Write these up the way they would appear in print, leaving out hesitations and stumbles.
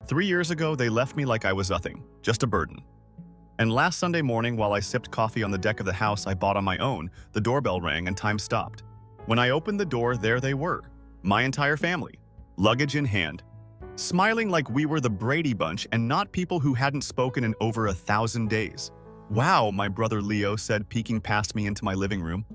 3 years ago, they left me like I was nothing, just a burden. And last Sunday morning, while I sipped coffee on the deck of the house I bought on my own, the doorbell rang and time stopped. When I opened the door, there they were, my entire family, luggage in hand, smiling like we were the Brady Bunch and not people who hadn't spoken in over 1,000 days. "Wow," my brother Leo said, peeking past me into my living room.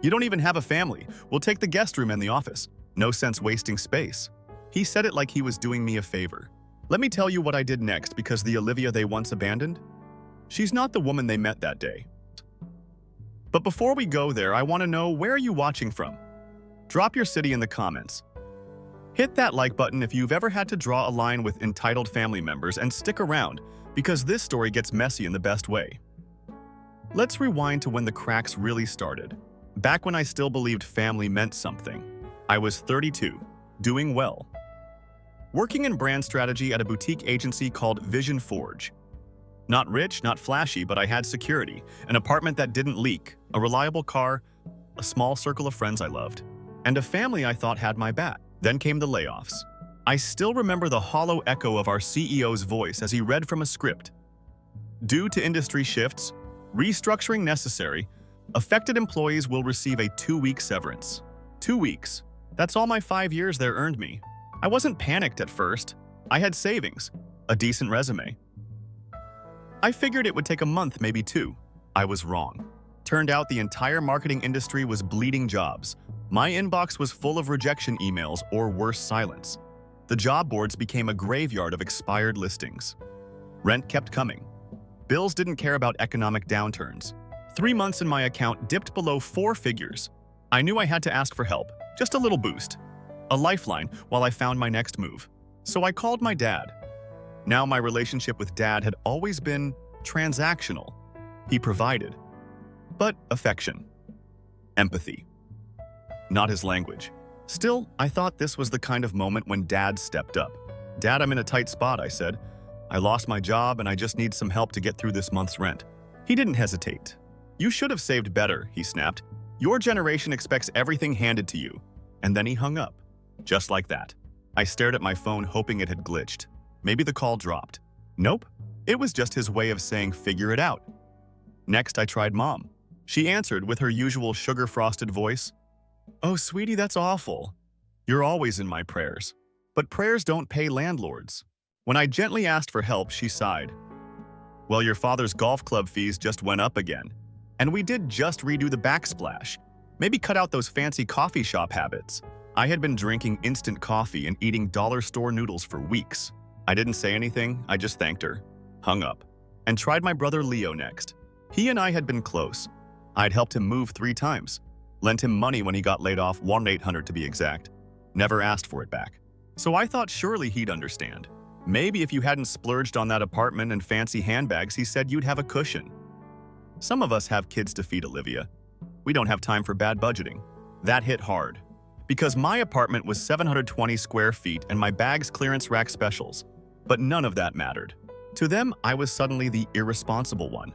"You don't even have a family. We'll take the guest room and the office. No sense wasting space." He said it like he was doing me a favor. Let me tell you what I did next, because the Olivia they once abandoned, she's not the woman they met that day. But before we go there, I want to know, where are you watching from? Drop your city in the comments. Hit that like button if you've ever had to draw a line with entitled family members, and stick around, because this story gets messy in the best way. Let's rewind to when the cracks really started. Back when I still believed family meant something. I was 32, doing well. Working in brand strategy at a boutique agency called Vision Forge. Not rich, not flashy, but I had security, an apartment that didn't leak, a reliable car, a small circle of friends I loved, and a family I thought had my back. Then came the layoffs. I still remember the hollow echo of our CEO's voice as he read from a script. Due to industry shifts, restructuring necessary, affected employees will receive a 2-week severance. 2 weeks. That's all my 5 years there earned me. I wasn't panicked at first. I had savings, a decent resume. I figured it would take a month, maybe 2. I was wrong. Turned out the entire marketing industry was bleeding jobs. My inbox was full of rejection emails, or worse, silence. The job boards became a graveyard of expired listings. Rent kept coming. Bills didn't care about economic downturns. 3 months in my account dipped below 4 figures. I knew I had to ask for help, just a little boost. A lifeline while I found my next move. So I called my dad. Now my relationship with Dad had always been transactional. He provided. But affection. Empathy. Not his language. Still, I thought this was the kind of moment when Dad stepped up. "Dad, I'm in a tight spot," I said. "I lost my job and I just need some help to get through this month's rent." He didn't hesitate. "You should have saved better," he snapped. "Your generation expects everything handed to you." And then he hung up. Just like that. I stared at my phone, hoping it had glitched. Maybe the call dropped. Nope. It was just his way of saying, "Figure it out." Next, I tried Mom. She answered with her usual sugar-frosted voice. "Oh, sweetie, that's awful. You're always in my prayers. But prayers don't pay landlords." When I gently asked for help, she sighed. "Well, your father's golf club fees just went up again. And we did just redo the backsplash. Maybe cut out those fancy coffee shop habits." I had been drinking instant coffee and eating dollar store noodles for weeks. I didn't say anything, I just thanked her, hung up, and tried my brother Leo next. He and I had been close. I'd helped him move 3 times. Lent him money when he got laid off, 1-800 to be exact. Never asked for it back. So I thought surely he'd understand. Maybe if you hadn't splurged on that apartment and fancy handbags, he said, you'd have a cushion. Some of us have kids to feed, Olivia. We don't have time for bad budgeting. That hit hard. Because my apartment was 720 square feet and my bags clearance rack specials. But none of that mattered. To them, I was suddenly the irresponsible one.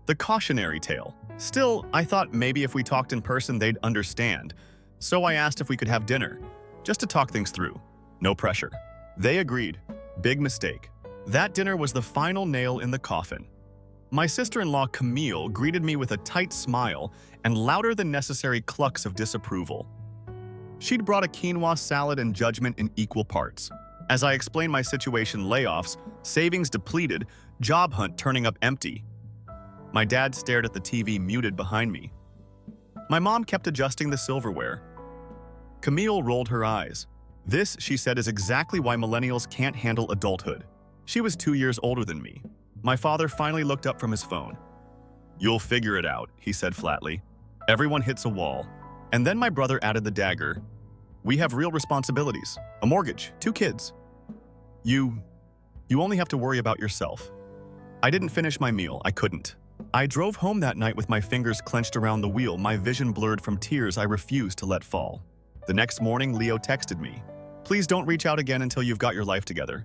The cautionary tale. Still, I thought maybe if we talked in person, they'd understand. So I asked if we could have dinner, just to talk things through. No pressure. They agreed. Big mistake. That dinner was the final nail in the coffin. My sister-in-law Camille greeted me with a tight smile and louder than necessary clucks of disapproval. She'd brought a quinoa salad and judgment in equal parts. As I explained my situation, layoffs, savings depleted, job hunt turning up empty. My dad stared at the TV muted behind me. My mom kept adjusting the silverware. Camille rolled her eyes. This, she said, is exactly why millennials can't handle adulthood. She was 2 years older than me. My father finally looked up from his phone. "You'll figure it out," he said flatly. "Everyone hits a wall." And then my brother added the dagger. "We have real responsibilities. A mortgage, 2 kids. You only have to worry about yourself." I didn't finish my meal. I couldn't. I drove home that night with my fingers clenched around the wheel, my vision blurred from tears I refused to let fall. The next morning, Leo texted me. "Please don't reach out again until you've got your life together.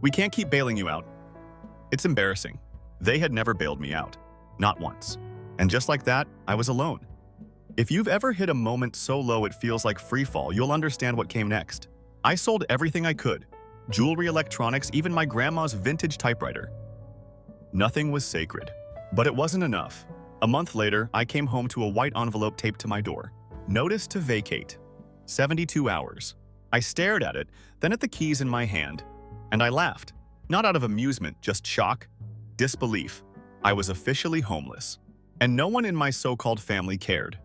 We can't keep bailing you out." It's embarrassing. They had never bailed me out. Not once. And just like that, I was alone. If you've ever hit a moment so low it feels like free fall, you'll understand what came next. I sold everything I could. jewelry, electronics, even my grandma's vintage typewriter. Nothing was sacred. But it wasn't enough. A month later, I came home to a white envelope taped to my door. Notice to vacate. 72 hours. I stared at it, then at the keys in my hand, and I laughed. Not out of amusement, just shock, disbelief. I was officially homeless, and no one in my so-called family cared.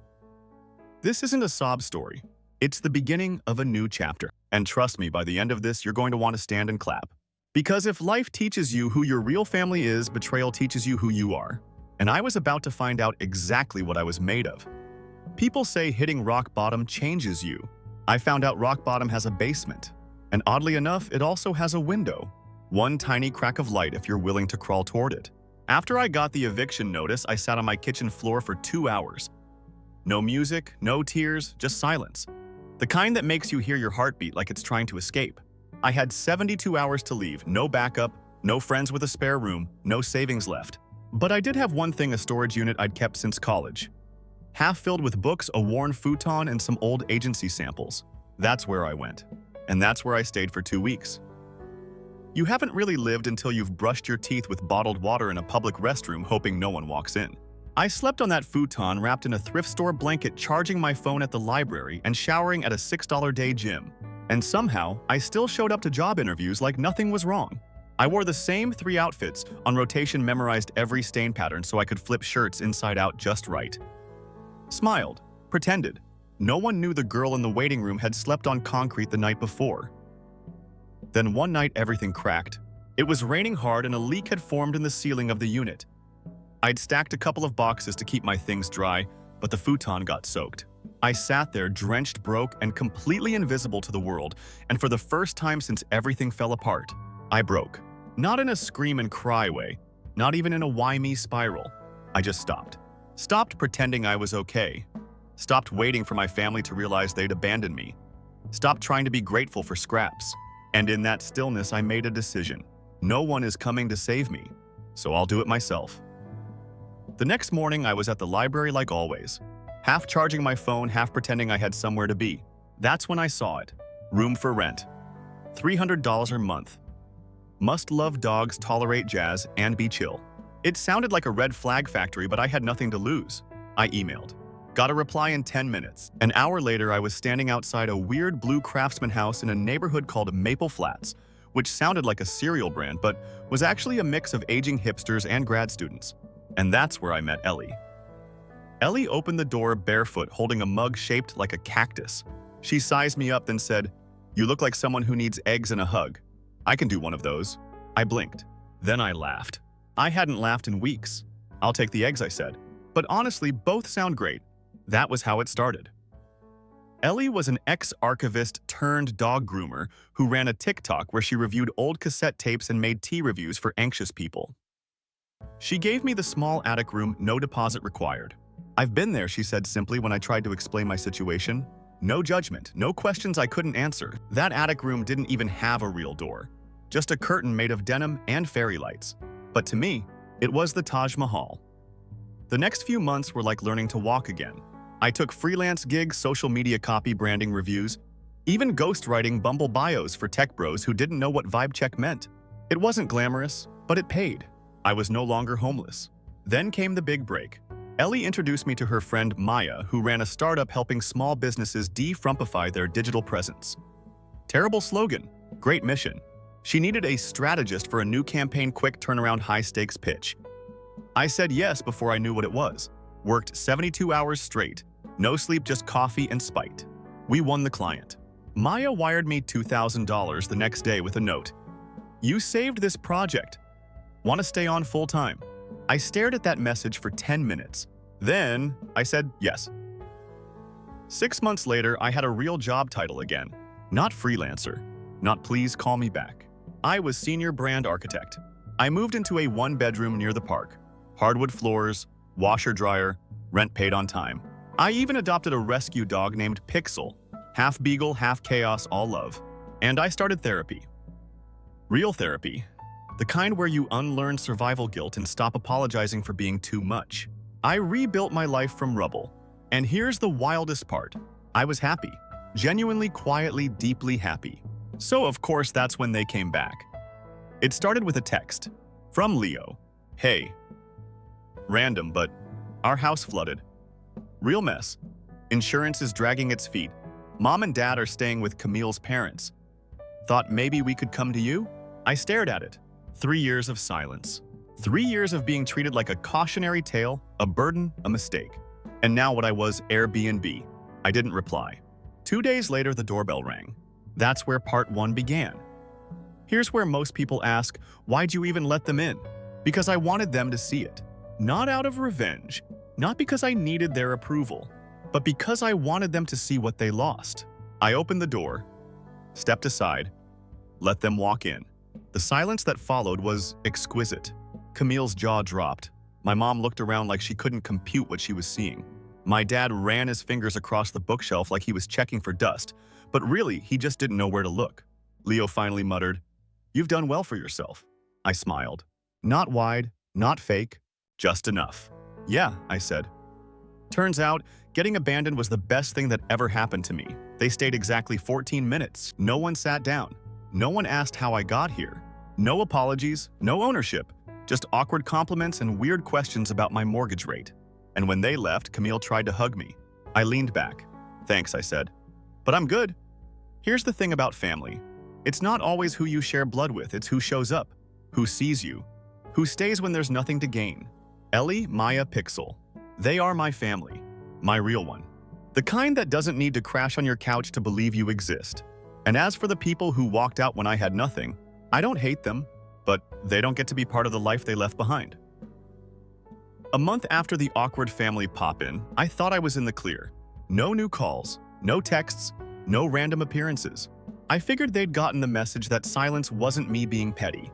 This isn't a sob story. It's the beginning of a new chapter. And trust me, by the end of this, you're going to want to stand and clap. Because if life teaches you who your real family is, betrayal teaches you who you are. And I was about to find out exactly what I was made of. People say hitting rock bottom changes you. I found out rock bottom has a basement. And oddly enough, it also has a window. One tiny crack of light if you're willing to crawl toward it. After I got the eviction notice, I sat on my kitchen floor for 2 hours. No music, no tears, just silence. The kind that makes you hear your heartbeat like it's trying to escape. I had 72 hours to leave, no backup, no friends with a spare room, no savings left. But I did have one thing, a storage unit I'd kept since college. Half filled with books, a worn futon, and some old agency samples. That's where I went. And that's where I stayed for 2 weeks. You haven't really lived until you've brushed your teeth with bottled water in a public restroom hoping no one walks in. I slept on that futon wrapped in a thrift store blanket, charging my phone at the library and showering at a $6-day gym. And somehow, I still showed up to job interviews like nothing was wrong. I wore the same 3 outfits, on rotation memorized every stain pattern so I could flip shirts inside out just right. Smiled, pretended. No one knew the girl in the waiting room had slept on concrete the night before. Then one night everything cracked. It was raining hard and a leak had formed in the ceiling of the unit. I'd stacked a couple of boxes to keep my things dry, but the futon got soaked. I sat there drenched, broke, and completely invisible to the world, and for the first time since everything fell apart, I broke. Not in a scream and cry way, not even in a why me spiral. I just stopped. Stopped pretending I was okay. Stopped waiting for my family to realize they'd abandoned me. Stopped trying to be grateful for scraps. And in that stillness, I made a decision. No one is coming to save me, so I'll do it myself. The next morning, I was at the library like always, half charging my phone, half pretending I had somewhere to be. That's when I saw it. Room for rent. $300 a month. Must love dogs, tolerate jazz, and be chill. It sounded like a red flag factory, but I had nothing to lose. I emailed. Got a reply in 10 minutes. An hour later, I was standing outside a weird blue craftsman house in a neighborhood called Maple Flats, which sounded like a cereal brand, but was actually a mix of aging hipsters and grad students. And that's where I met Ellie. Ellie opened the door barefoot, holding a mug shaped like a cactus. She sized me up, then said, "You look like someone who needs eggs and a hug. I can do one of those." I blinked. Then I laughed. I hadn't laughed in weeks. "I'll take the eggs," I said. But honestly, both sound great. That was how it started. Ellie was an ex-archivist turned dog groomer who ran a TikTok where she reviewed old cassette tapes and made tea reviews for anxious people. She gave me the small attic room, no deposit required. "I've been there," she said simply when I tried to explain my situation. No judgment, no questions I couldn't answer. That attic room didn't even have a real door. Just a curtain made of denim and fairy lights. But to me, it was the Taj Mahal. The next few months were like learning to walk again. I took freelance gigs, social media copy, branding reviews, even ghostwriting Bumble bios for tech bros who didn't know what vibe check meant. It wasn't glamorous, but it paid. I was no longer homeless. Then came the big break. Ellie introduced me to her friend Maya, who ran a startup helping small businesses de-Frumpify their digital presence. Terrible slogan, great mission. She needed a strategist for a new campaign, quick turnaround, high-stakes pitch. I said yes before I knew what it was. Worked 72 hours straight. No sleep, just coffee and spite. We won the client. Maya wired me $2,000 the next day with a note. "You saved this project. Want to stay on full-time?" I stared at that message for 10 minutes. Then I said yes. 6 months later, I had a real job title again. Not freelancer. Not please call me back. I was senior brand architect. I moved into a 1-bedroom near the park. Hardwood floors, washer dryer, rent paid on time. I even adopted a rescue dog named Pixel. Half beagle, half chaos, all love. And I started therapy. Real therapy. The kind where you unlearn survival guilt and stop apologizing for being too much. I rebuilt my life from rubble. And here's the wildest part. I was happy. Genuinely, quietly, deeply happy. So of course that's when they came back. It started with a text from Leo. Hey. Random, but our house flooded. Real mess. Insurance is dragging its feet. Mom and Dad are staying with Camille's parents. Thought maybe we could come to you? I stared at it. 3 years of silence. 3 years of being treated like a cautionary tale, a burden, a mistake. And now what I was, Airbnb. I didn't reply. 2 days later, the doorbell rang. That's where part 1 began. Here's where most people ask, why'd you even let them in? Because I wanted them to see it. Not out of revenge, not because I needed their approval, but because I wanted them to see what they lost. I opened the door, stepped aside, let them walk in. The silence that followed was exquisite. Camille's jaw dropped. My mom looked around like she couldn't compute what she was seeing. My dad ran his fingers across the bookshelf like he was checking for dust, but really, he just didn't know where to look. Leo finally muttered, "You've done well for yourself." I smiled. Not wide, not fake, just enough. "Yeah," I said. Turns out, getting abandoned was the best thing that ever happened to me. They stayed exactly 14 minutes. No one sat down. No one asked how I got here. No apologies, no ownership. Just awkward compliments and weird questions about my mortgage rate. And when they left, Camille tried to hug me. I leaned back. "Thanks," I said. "But I'm good." Here's the thing about family. It's not always who you share blood with, it's who shows up, who sees you, who stays when there's nothing to gain. Ellie, Maya, Pixel. They are my family. My real one. The kind that doesn't need to crash on your couch to believe you exist. And as for the people who walked out when I had nothing, I don't hate them, but they don't get to be part of the life they left behind. A month after the awkward family pop-in, I thought I was in the clear. No new calls, no texts, no random appearances. I figured they'd gotten the message that silence wasn't me being petty.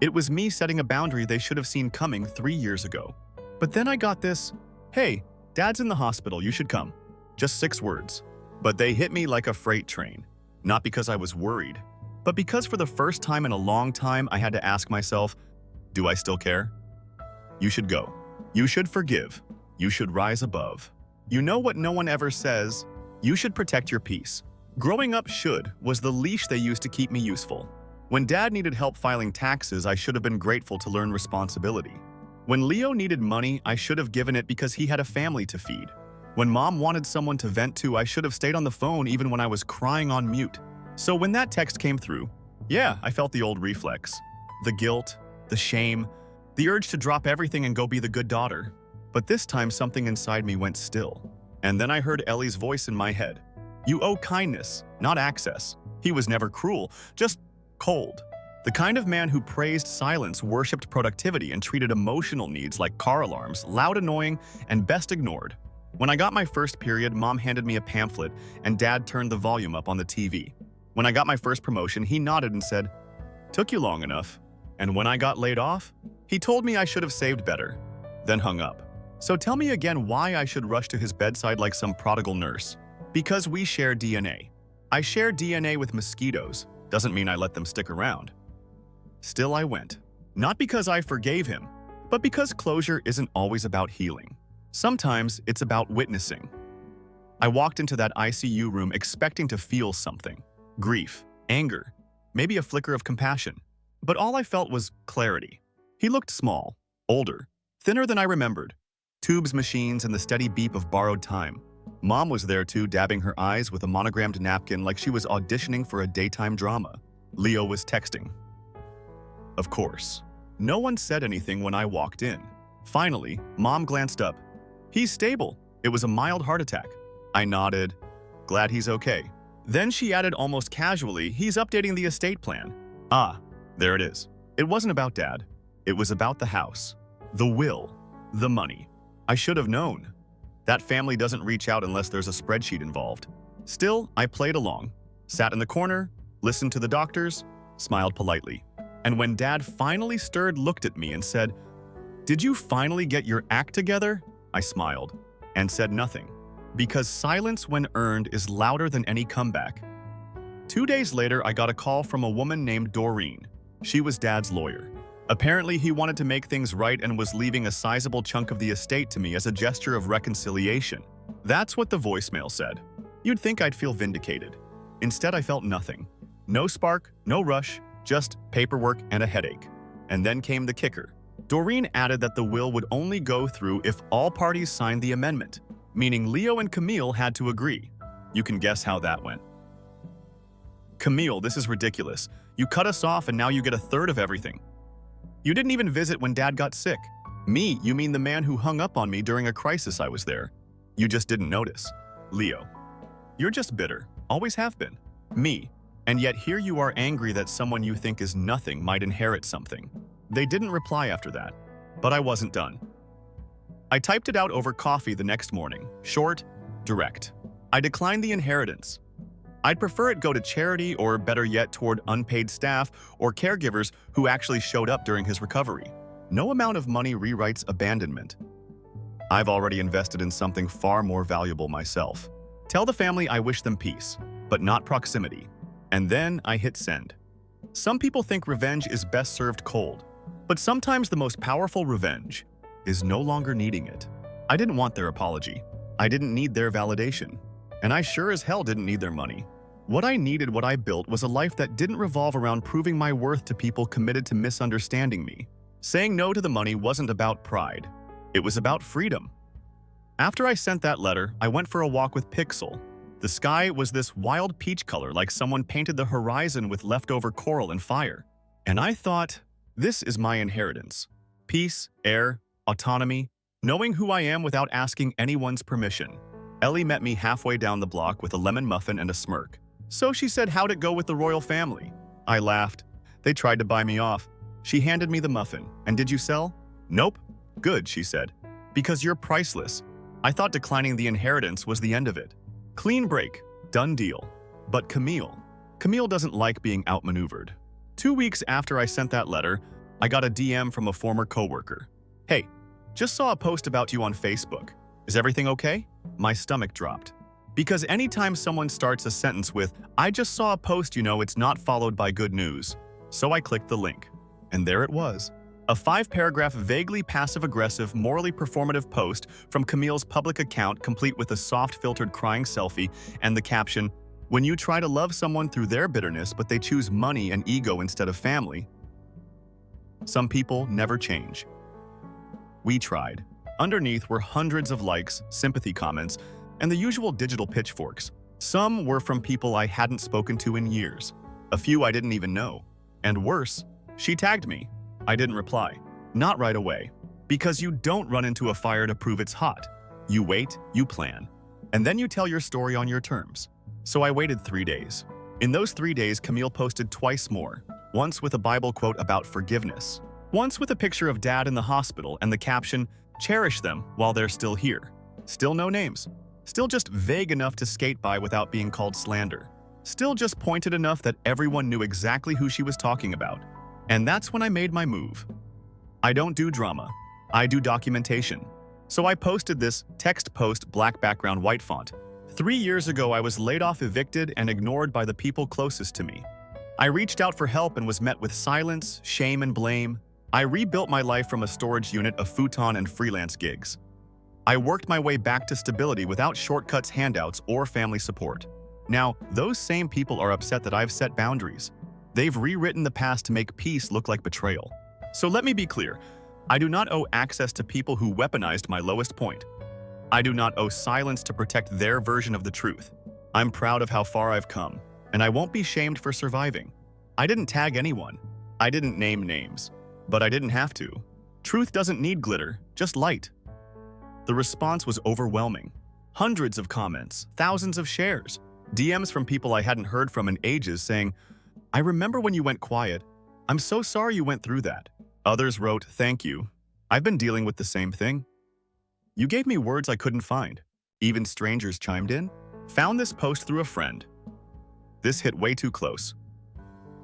It was me setting a boundary they should have seen coming 3 years ago. But then I got this, "Hey, Dad's in the hospital, you should come." Just 6 words. But they hit me like a freight train. Not because I was worried, but because for the first time in a long time I had to ask myself, do I still care? You should go. You should forgive. You should rise above. You know what no one ever says? You should protect your peace. Growing up was the leash they used to keep me useful. When Dad needed help filing taxes, I should have been grateful to learn responsibility. When Leo needed money, I should have given it because he had a family to feed. When Mom wanted someone to vent to, I should have stayed on the phone even when I was crying on mute. So when that text came through, yeah, I felt the old reflex. The guilt, the shame, the urge to drop everything and go be the good daughter. But this time something inside me went still. And then I heard Ellie's voice in my head. "You owe kindness, not access." He was never cruel, just cold. The kind of man who praised silence, worshipped productivity, and treated emotional needs like car alarms, loud, annoying, and best ignored. When I got my first period, Mom handed me a pamphlet, and Dad turned the volume up on the TV. When I got my first promotion, he nodded and said, "Took you long enough." And when I got laid off, he told me I should have saved better, then hung up. So tell me again why I should rush to his bedside like some prodigal nurse. Because we share DNA. I share DNA with mosquitoes. Doesn't mean I let them stick around. Still I went. Not because I forgave him, but because closure isn't always about healing. Sometimes it's about witnessing. I walked into that ICU room expecting to feel something. Grief, anger, maybe a flicker of compassion. But all I felt was clarity. He looked small, older, thinner than I remembered. Tubes, machines, and the steady beep of borrowed time. Mom was there too, dabbing her eyes with a monogrammed napkin like she was auditioning for a daytime drama. Leo was texting. Of course. No one said anything when I walked in. Finally, Mom glanced up. "He's stable. It was a mild heart attack." I nodded. Glad he's okay. Then she added almost casually, "He's updating the estate plan." Ah, there it is. It wasn't about Dad. It was about the house, the will, the money. I should have known. That family doesn't reach out unless there's a spreadsheet involved. Still, I played along, sat in the corner, listened to the doctors, smiled politely. And when Dad finally stirred, looked at me and said, "Did you finally get your act together?" I smiled and said nothing. Because silence when earned is louder than any comeback. 2 days later, I got a call from a woman named Doreen. She was Dad's lawyer. Apparently, he wanted to make things right and was leaving a sizable chunk of the estate to me as a gesture of reconciliation. That's what the voicemail said. You'd think I'd feel vindicated. Instead, I felt nothing. No spark, no rush, just paperwork and a headache. And then came the kicker. Doreen added that the will would only go through if all parties signed the amendment, meaning Leo and Camille had to agree. You can guess how that went. Camille, this is ridiculous. You cut us off and now you get a third of everything. You didn't even visit when Dad got sick. Me, you mean the man who hung up on me during a crisis I was there. You just didn't notice. Leo, you're just bitter, always have been. Me, and yet here you are angry that someone you think is nothing might inherit something. They didn't reply after that, but I wasn't done. I typed it out over coffee the next morning, short, direct. I declined the inheritance. I'd prefer it go to charity or, better yet, toward unpaid staff or caregivers who actually showed up during his recovery. No amount of money rewrites abandonment. I've already invested in something far more valuable myself. Tell the family I wish them peace, but not proximity. And then I hit send. Some people think revenge is best served cold, but sometimes the most powerful revenge is no longer needing it. I didn't want their apology. I didn't need their validation. And I sure as hell didn't need their money. What I needed, what I built, was a life that didn't revolve around proving my worth to people committed to misunderstanding me. Saying no to the money wasn't about pride. It was about freedom. After I sent that letter, I went for a walk with Pixel. The sky was this wild peach color, like someone painted the horizon with leftover coral and fire. And I thought, this is my inheritance. Peace, air, autonomy, knowing who I am without asking anyone's permission. Ellie met me halfway down the block with a lemon muffin and a smirk. So she said, how'd it go with the royal family? I laughed. They tried to buy me off. She handed me the muffin. And did you sell? Nope. Good, she said. Because you're priceless. I thought declining the inheritance was the end of it. Clean break. Done deal. But Camille doesn't like being outmaneuvered. 2 weeks after I sent that letter, I got a DM from a former coworker. Hey, just saw a post about you on Facebook. Is everything okay? My stomach dropped. Because anytime someone starts a sentence with, I just saw a post, you know it's not followed by good news. So I clicked the link. And there it was. A 5-paragraph, vaguely passive-aggressive, morally performative post from Camille's public account, complete with a soft-filtered crying selfie and the caption, when you try to love someone through their bitterness but they choose money and ego instead of family. Some people never change. We tried. Underneath were hundreds of likes, sympathy comments, and the usual digital pitchforks. Some were from people I hadn't spoken to in years. A few I didn't even know. And worse, she tagged me. I didn't reply. Not right away. Because you don't run into a fire to prove it's hot. You wait, you plan. And then you tell your story on your terms. So I waited 3 days. In those 3 days, Camille posted twice more. Once with a Bible quote about forgiveness. Once with a picture of Dad in the hospital and the caption, cherish them while they're still here. Still no names. Still just vague enough to skate by without being called slander. Still just pointed enough that everyone knew exactly who she was talking about. And that's when I made my move. I don't do drama. I do documentation. So I posted this text post, black background, white font. 3 years ago, I was laid off, evicted, and ignored by the people closest to me. I reached out for help and was met with silence, shame, and blame. I rebuilt my life from a storage unit, a futon, and freelance gigs. I worked my way back to stability without shortcuts, handouts, or family support. Now, those same people are upset that I've set boundaries. They've rewritten the past to make peace look like betrayal. So let me be clear. I do not owe access to people who weaponized my lowest point. I do not owe silence to protect their version of the truth. I'm proud of how far I've come, and I won't be shamed for surviving. I didn't tag anyone. I didn't name names. But I didn't have to. Truth doesn't need glitter, just light. The response was overwhelming. Hundreds of comments, thousands of shares, DMs from people I hadn't heard from in ages saying, I remember when you went quiet. I'm so sorry you went through that. Others wrote, thank you. I've been dealing with the same thing. You gave me words I couldn't find. Even strangers chimed in. Found this post through a friend. This hit way too close.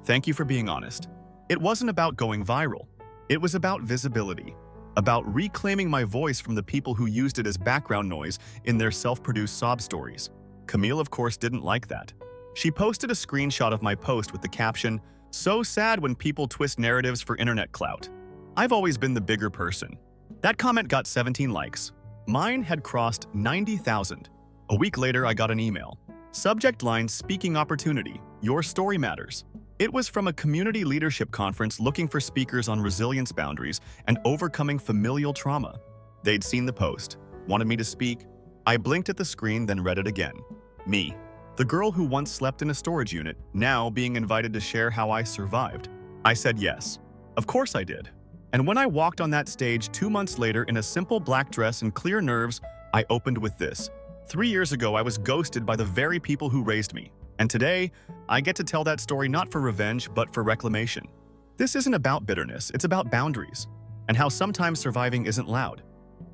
Thank you for being honest. It wasn't about going viral. It was about visibility. About reclaiming my voice from the people who used it as background noise in their self-produced sob stories. Camille, of course, didn't like that. She posted a screenshot of my post with the caption, so sad when people twist narratives for internet clout. I've always been the bigger person. That comment got 17 likes. Mine had crossed 90,000. A week later, I got an email. Subject line speaking opportunity. Your story matters. It was from a community leadership conference looking for speakers on resilience boundaries and overcoming familial trauma. They'd seen the post, wanted me to speak. I blinked at the screen, then read it again. Me, the girl who once slept in a storage unit, now being invited to share how I survived. I said yes. Of course I did. And when I walked on that stage 2 months later in a simple black dress and clear nerves, I opened with this. 3 years ago, I was ghosted by the very people who raised me. And today, I get to tell that story not for revenge, but for reclamation. This isn't about bitterness, it's about boundaries. And how sometimes surviving isn't loud.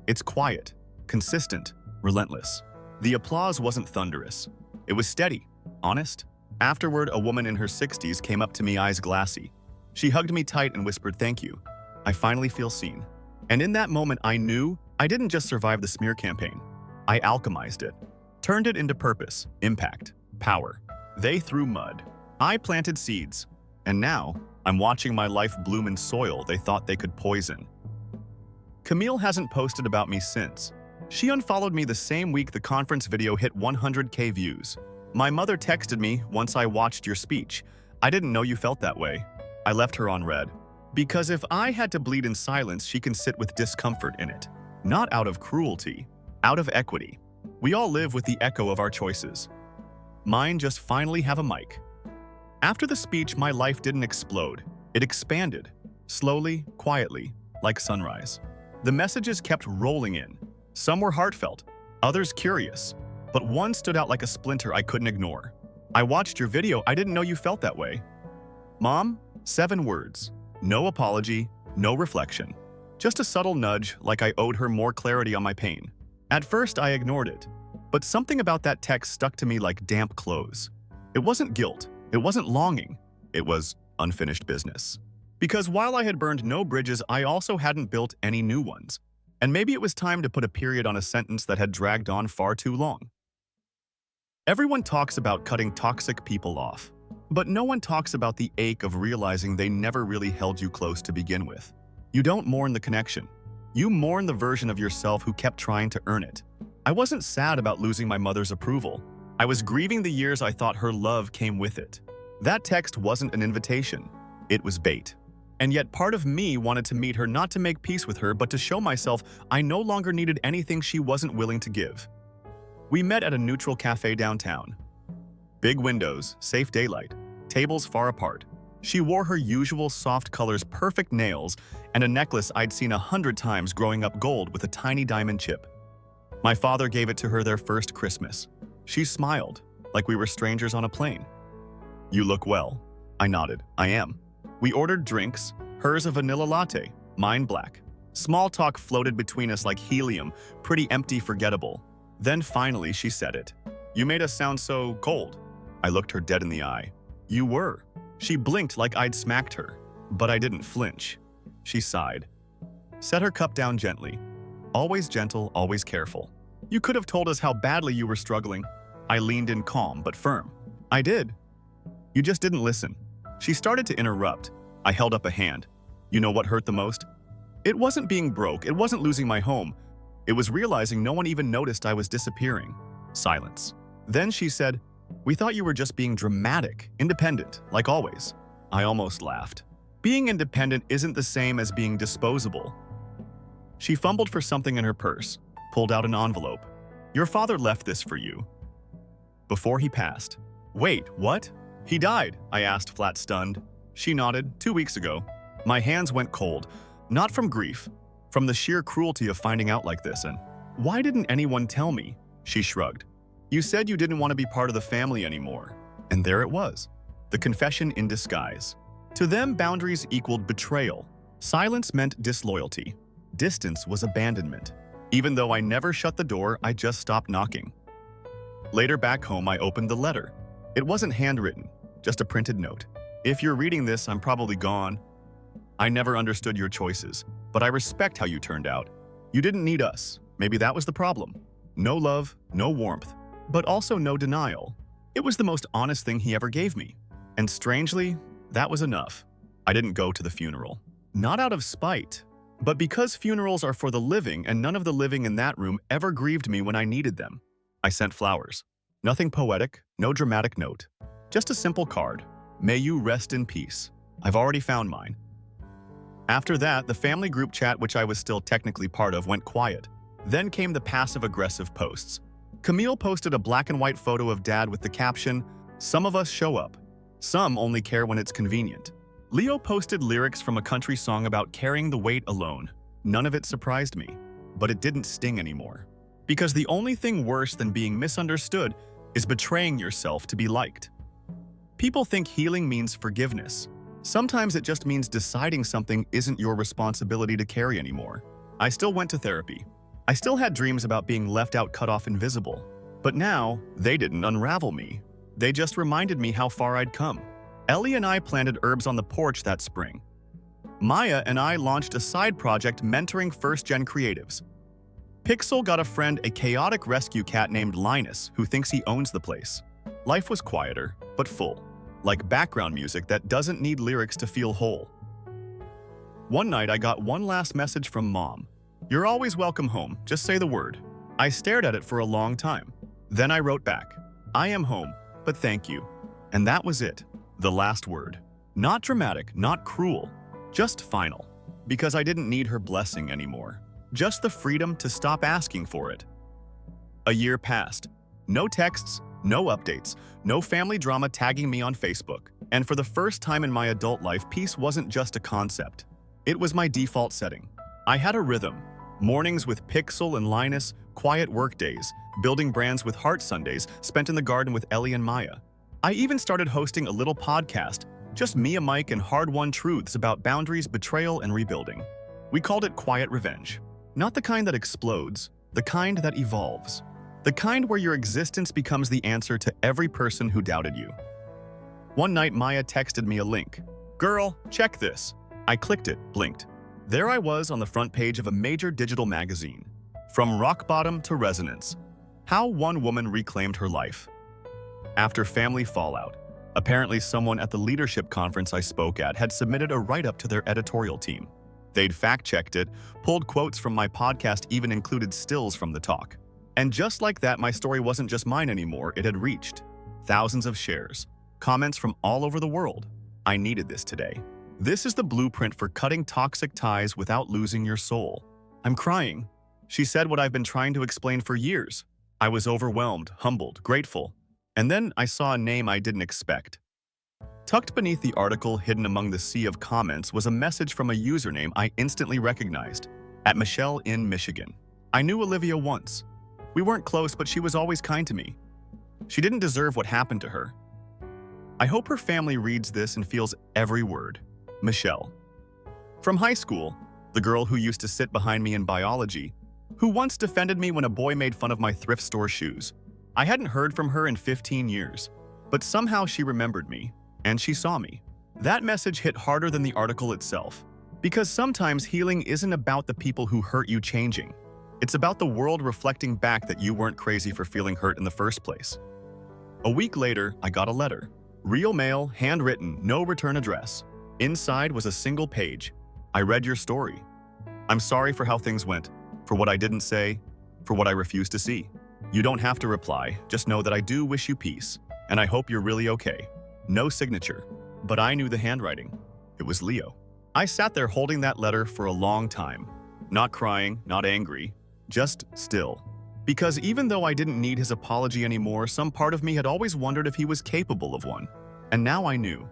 It's quiet, consistent, relentless. The applause wasn't thunderous. It was steady, honest. Afterward, a woman in her 60s came up to me, eyes glassy. She hugged me tight and whispered, "Thank you. I finally feel seen." And in that moment, I knew I didn't just survive the smear campaign. I alchemized it, turned it into purpose, impact, power. They threw mud. I planted seeds. And now, I'm watching my life bloom in soil they thought they could poison. Camille hasn't posted about me since. She unfollowed me the same week the conference video hit 100K views. My mother texted me once I watched your speech. "I didn't know you felt that way." I left her on red. Because if I had to bleed in silence, she can sit with discomfort in it. Not out of cruelty. Out of equity. We all live with the echo of our choices. Mine just finally have a mic. After the speech, my life didn't explode. It expanded. Slowly, quietly, like sunrise. The messages kept rolling in. Some were heartfelt, others curious. But one stood out like a splinter I couldn't ignore. "I watched your video. I didn't know you felt that way." Mom, 7 words. No apology, no reflection. Just a subtle nudge, like I owed her more clarity on my pain. At first, I ignored it, but something about that text stuck to me like damp clothes. It wasn't guilt, it wasn't longing, it was unfinished business. Because while I had burned no bridges, I also hadn't built any new ones. And maybe it was time to put a period on a sentence that had dragged on far too long. Everyone talks about cutting toxic people off, but no one talks about the ache of realizing they never really held you close to begin with. You don't mourn the connection. You mourn the version of yourself who kept trying to earn it. I wasn't sad about losing my mother's approval. I was grieving the years I thought her love came with it. That text wasn't an invitation. It was bait. And yet part of me wanted to meet her, not to make peace with her, but to show myself I no longer needed anything she wasn't willing to give. We met at a neutral cafe downtown. Big windows, safe daylight, tables far apart. She wore her usual soft colors, perfect nails, and a necklace I'd seen 100 times growing up, gold with a tiny diamond chip. My father gave it to her their first Christmas. She smiled, like we were strangers on a plane. "You look well." I nodded. "I am." We ordered drinks, hers a vanilla latte, mine black. Small talk floated between us like helium, pretty empty, forgettable. Then finally she said it. "You made us sound so cold." I looked her dead in the eye. "You were." She blinked like I'd smacked her, but I didn't flinch. She sighed. Set her cup down gently. "Always gentle, always careful. You could have told us how badly you were struggling." I leaned in, calm but firm. "I did. You just didn't listen." She started to interrupt. I held up a hand. You know what hurt the most? It wasn't being broke, it wasn't losing my home. It was realizing no one even noticed I was disappearing. Silence. Then she said, "We thought you were just being dramatic, independent, like always." I almost laughed. Being independent isn't the same as being disposable. She fumbled for something in her purse, pulled out an envelope. "Your father left this for you before he passed." "Wait, what?" "He died," I asked, flat stunned. She nodded. 2 weeks ago." My hands went cold, not from grief, from the sheer cruelty of finding out like this. "And why didn't anyone tell me?" She shrugged. "You said you didn't want to be part of the family anymore." And there it was. The confession in disguise. To them, boundaries equaled betrayal. Silence meant disloyalty. Distance was abandonment. Even though I never shut the door, I just stopped knocking. Later back home, I opened the letter. It wasn't handwritten, just a printed note. "If you're reading this, I'm probably gone. I never understood your choices, but I respect how you turned out. You didn't need us. Maybe that was the problem. No love, no warmth, but also no denial." It was the most honest thing he ever gave me. And strangely, that was enough. I didn't go to the funeral. Not out of spite, but because funerals are for the living and none of the living in that room ever grieved me when I needed them. I sent flowers. Nothing poetic, no dramatic note. Just a simple card. May you rest in peace. I've already found mine. After that, the family group chat, which I was still technically part of, went quiet. Then came the passive-aggressive posts. Camille posted a black and white photo of Dad with the caption, "Some of us show up. Some only care when it's convenient." Leo posted lyrics from a country song about carrying the weight alone. None of it surprised me, but it didn't sting anymore. Because the only thing worse than being misunderstood is betraying yourself to be liked. People think healing means forgiveness. Sometimes it just means deciding something isn't your responsibility to carry anymore. I still went to therapy. I still had dreams about being left out, cut off, invisible. But now, they didn't unravel me. They just reminded me how far I'd come. Ellie and I planted herbs on the porch that spring. Maya and I launched a side project mentoring first-gen creatives. Pixel got a friend, a chaotic rescue cat named Linus, who thinks he owns the place. Life was quieter, but full. Like background music that doesn't need lyrics to feel whole. One night, I got one last message from Mom. "You're always welcome home, just say the word." I stared at it for a long time. Then I wrote back, "I am home, but thank you." And that was it. The last word. Not dramatic, not cruel, just final. Because I didn't need her blessing anymore. Just the freedom to stop asking for it. A year passed. No texts, no updates, no family drama tagging me on Facebook. And for the first time in my adult life, peace wasn't just a concept. It was my default setting. I had a rhythm. Mornings with Pixel and Linus, quiet work days, building brands with Heart Sundays, spent in the garden with Ellie and Maya. I even started hosting a little podcast, just me, a mic, and hard-won truths about boundaries, betrayal, and rebuilding. We called it Quiet Revenge. Not the kind that explodes, the kind that evolves. The kind where your existence becomes the answer to every person who doubted you. One night, Maya texted me a link. "Girl, check this." I clicked it, blinked. There I was on the front page of a major digital magazine. From rock bottom to resonance. How one woman reclaimed her life. After family fallout, apparently someone at the leadership conference I spoke at had submitted a write-up to their editorial team. They'd fact-checked it, pulled quotes from my podcast, even included stills from the talk. And just like that, my story wasn't just mine anymore, it had reached thousands of shares, comments from all over the world. I needed this today. This is the blueprint for cutting toxic ties without losing your soul. "I'm crying." She said what I've been trying to explain for years. I was overwhelmed, humbled, grateful. And then I saw a name I didn't expect. Tucked beneath the article, hidden among the sea of comments, was a message from a username I instantly recognized. At Michelle in Michigan. I knew Olivia once. We weren't close, but she was always kind to me. She didn't deserve what happened to her. I hope her family reads this and feels every word. Michelle. From high school, the girl who used to sit behind me in biology, who once defended me when a boy made fun of my thrift store shoes. I hadn't heard from her in 15 years, but somehow she remembered me. And she saw me. That message hit harder than the article itself. Because sometimes healing isn't about the people who hurt you changing. It's about the world reflecting back that you weren't crazy for feeling hurt in the first place. A week later, I got a letter. Real mail, handwritten, no return address. Inside was a single page. "I read your story. I'm sorry for how things went, for what I didn't say, for what I refused to see. You don't have to reply, just know that I do wish you peace, and I hope you're really okay." No signature, but I knew the handwriting. It was Leo. I sat there holding that letter for a long time. Not crying, not angry, just still. Because even though I didn't need his apology anymore, some part of me had always wondered if he was capable of one. And now I knew.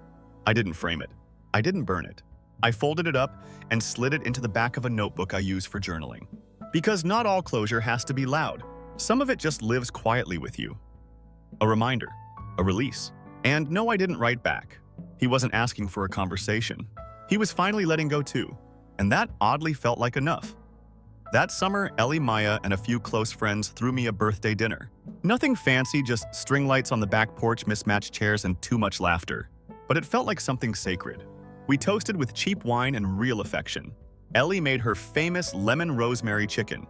I didn't frame it. I didn't burn it. I folded it up and slid it into the back of a notebook I use for journaling. Because not all closure has to be loud. Some of it just lives quietly with you. A reminder, a release. And no, I didn't write back. He wasn't asking for a conversation. He was finally letting go too. And that oddly felt like enough. That summer, Ellie, Maya, and a few close friends threw me a birthday dinner. Nothing fancy, just string lights on the back porch, mismatched chairs, and too much laughter. But it felt like something sacred. We toasted with cheap wine and real affection. Ellie made her famous lemon rosemary chicken.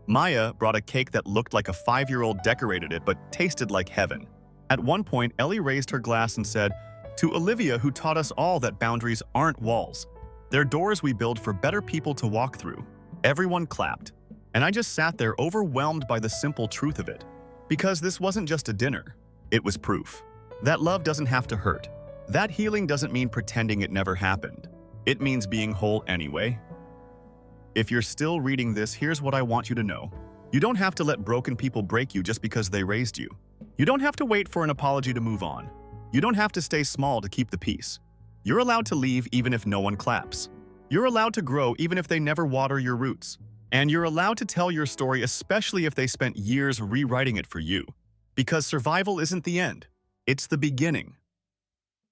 Maya brought a cake that looked like a 5-year-old decorated it but tasted like heaven. At one point, Ellie raised her glass and said, "To Olivia, who taught us all that boundaries aren't walls. They're doors we build for better people to walk through." Everyone clapped, and I just sat there overwhelmed by the simple truth of it. Because this wasn't just a dinner, it was proof that love doesn't have to hurt. That healing doesn't mean pretending it never happened. It means being whole anyway. If you're still reading this, here's what I want you to know. You don't have to let broken people break you just because they raised you. You don't have to wait for an apology to move on. You don't have to stay small to keep the peace. You're allowed to leave even if no one claps. You're allowed to grow even if they never water your roots. And you're allowed to tell your story, especially if they spent years rewriting it for you. Because survival isn't the end. It's the beginning.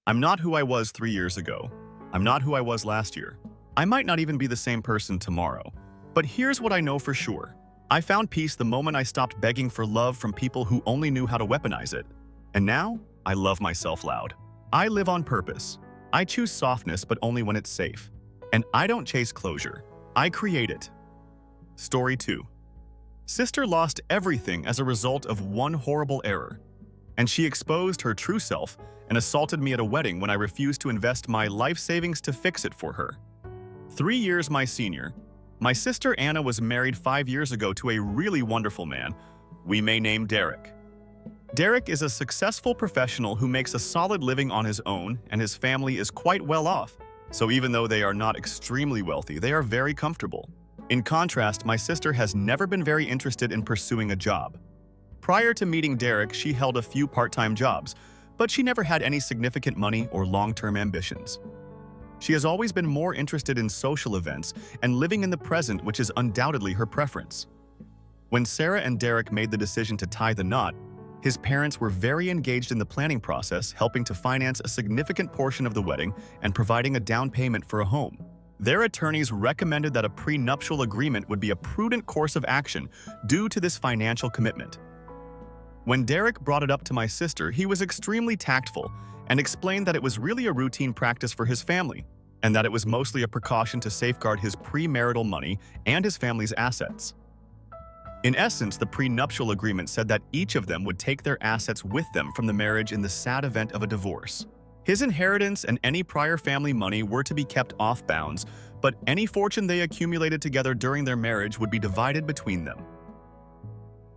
I'm not who I was 3 years ago. I'm not who I was last year. I might not even be the same person tomorrow. But here's what I know for sure. I found peace the moment I stopped begging for love from people who only knew how to weaponize it. And now, I love myself loud. I live on purpose. I choose softness, but only when it's safe. And I don't chase closure. I create it. Story 2. Sister lost everything as a result of one horrible error. And she exposed her true self and assaulted me at a wedding when I refused to invest my life savings to fix it for her. 3 years my senior, my sister Anna was married 5 years ago to a really wonderful man we may name Derek. Derek is a successful professional who makes a solid living on his own, and his family is quite well off. So even though they are not extremely wealthy, they are very comfortable. In contrast, my sister has never been very interested in pursuing a job. Prior to meeting Derek, she held a few part-time jobs, but she never had any significant money or long-term ambitions. She has always been more interested in social events and living in the present, which is undoubtedly her preference. When Sarah and Derek made the decision to tie the knot, his parents were very engaged in the planning process, helping to finance a significant portion of the wedding and providing a down payment for a home. Their attorneys recommended that a prenuptial agreement would be a prudent course of action due to this financial commitment. When Derek brought it up to my sister, he was extremely tactful and explained that it was really a routine practice for his family, and that it was mostly a precaution to safeguard his premarital money and his family's assets. In essence, the prenuptial agreement said that each of them would take their assets with them from the marriage in the sad event of a divorce. His inheritance and any prior family money were to be kept off bounds, but any fortune they accumulated together during their marriage would be divided between them.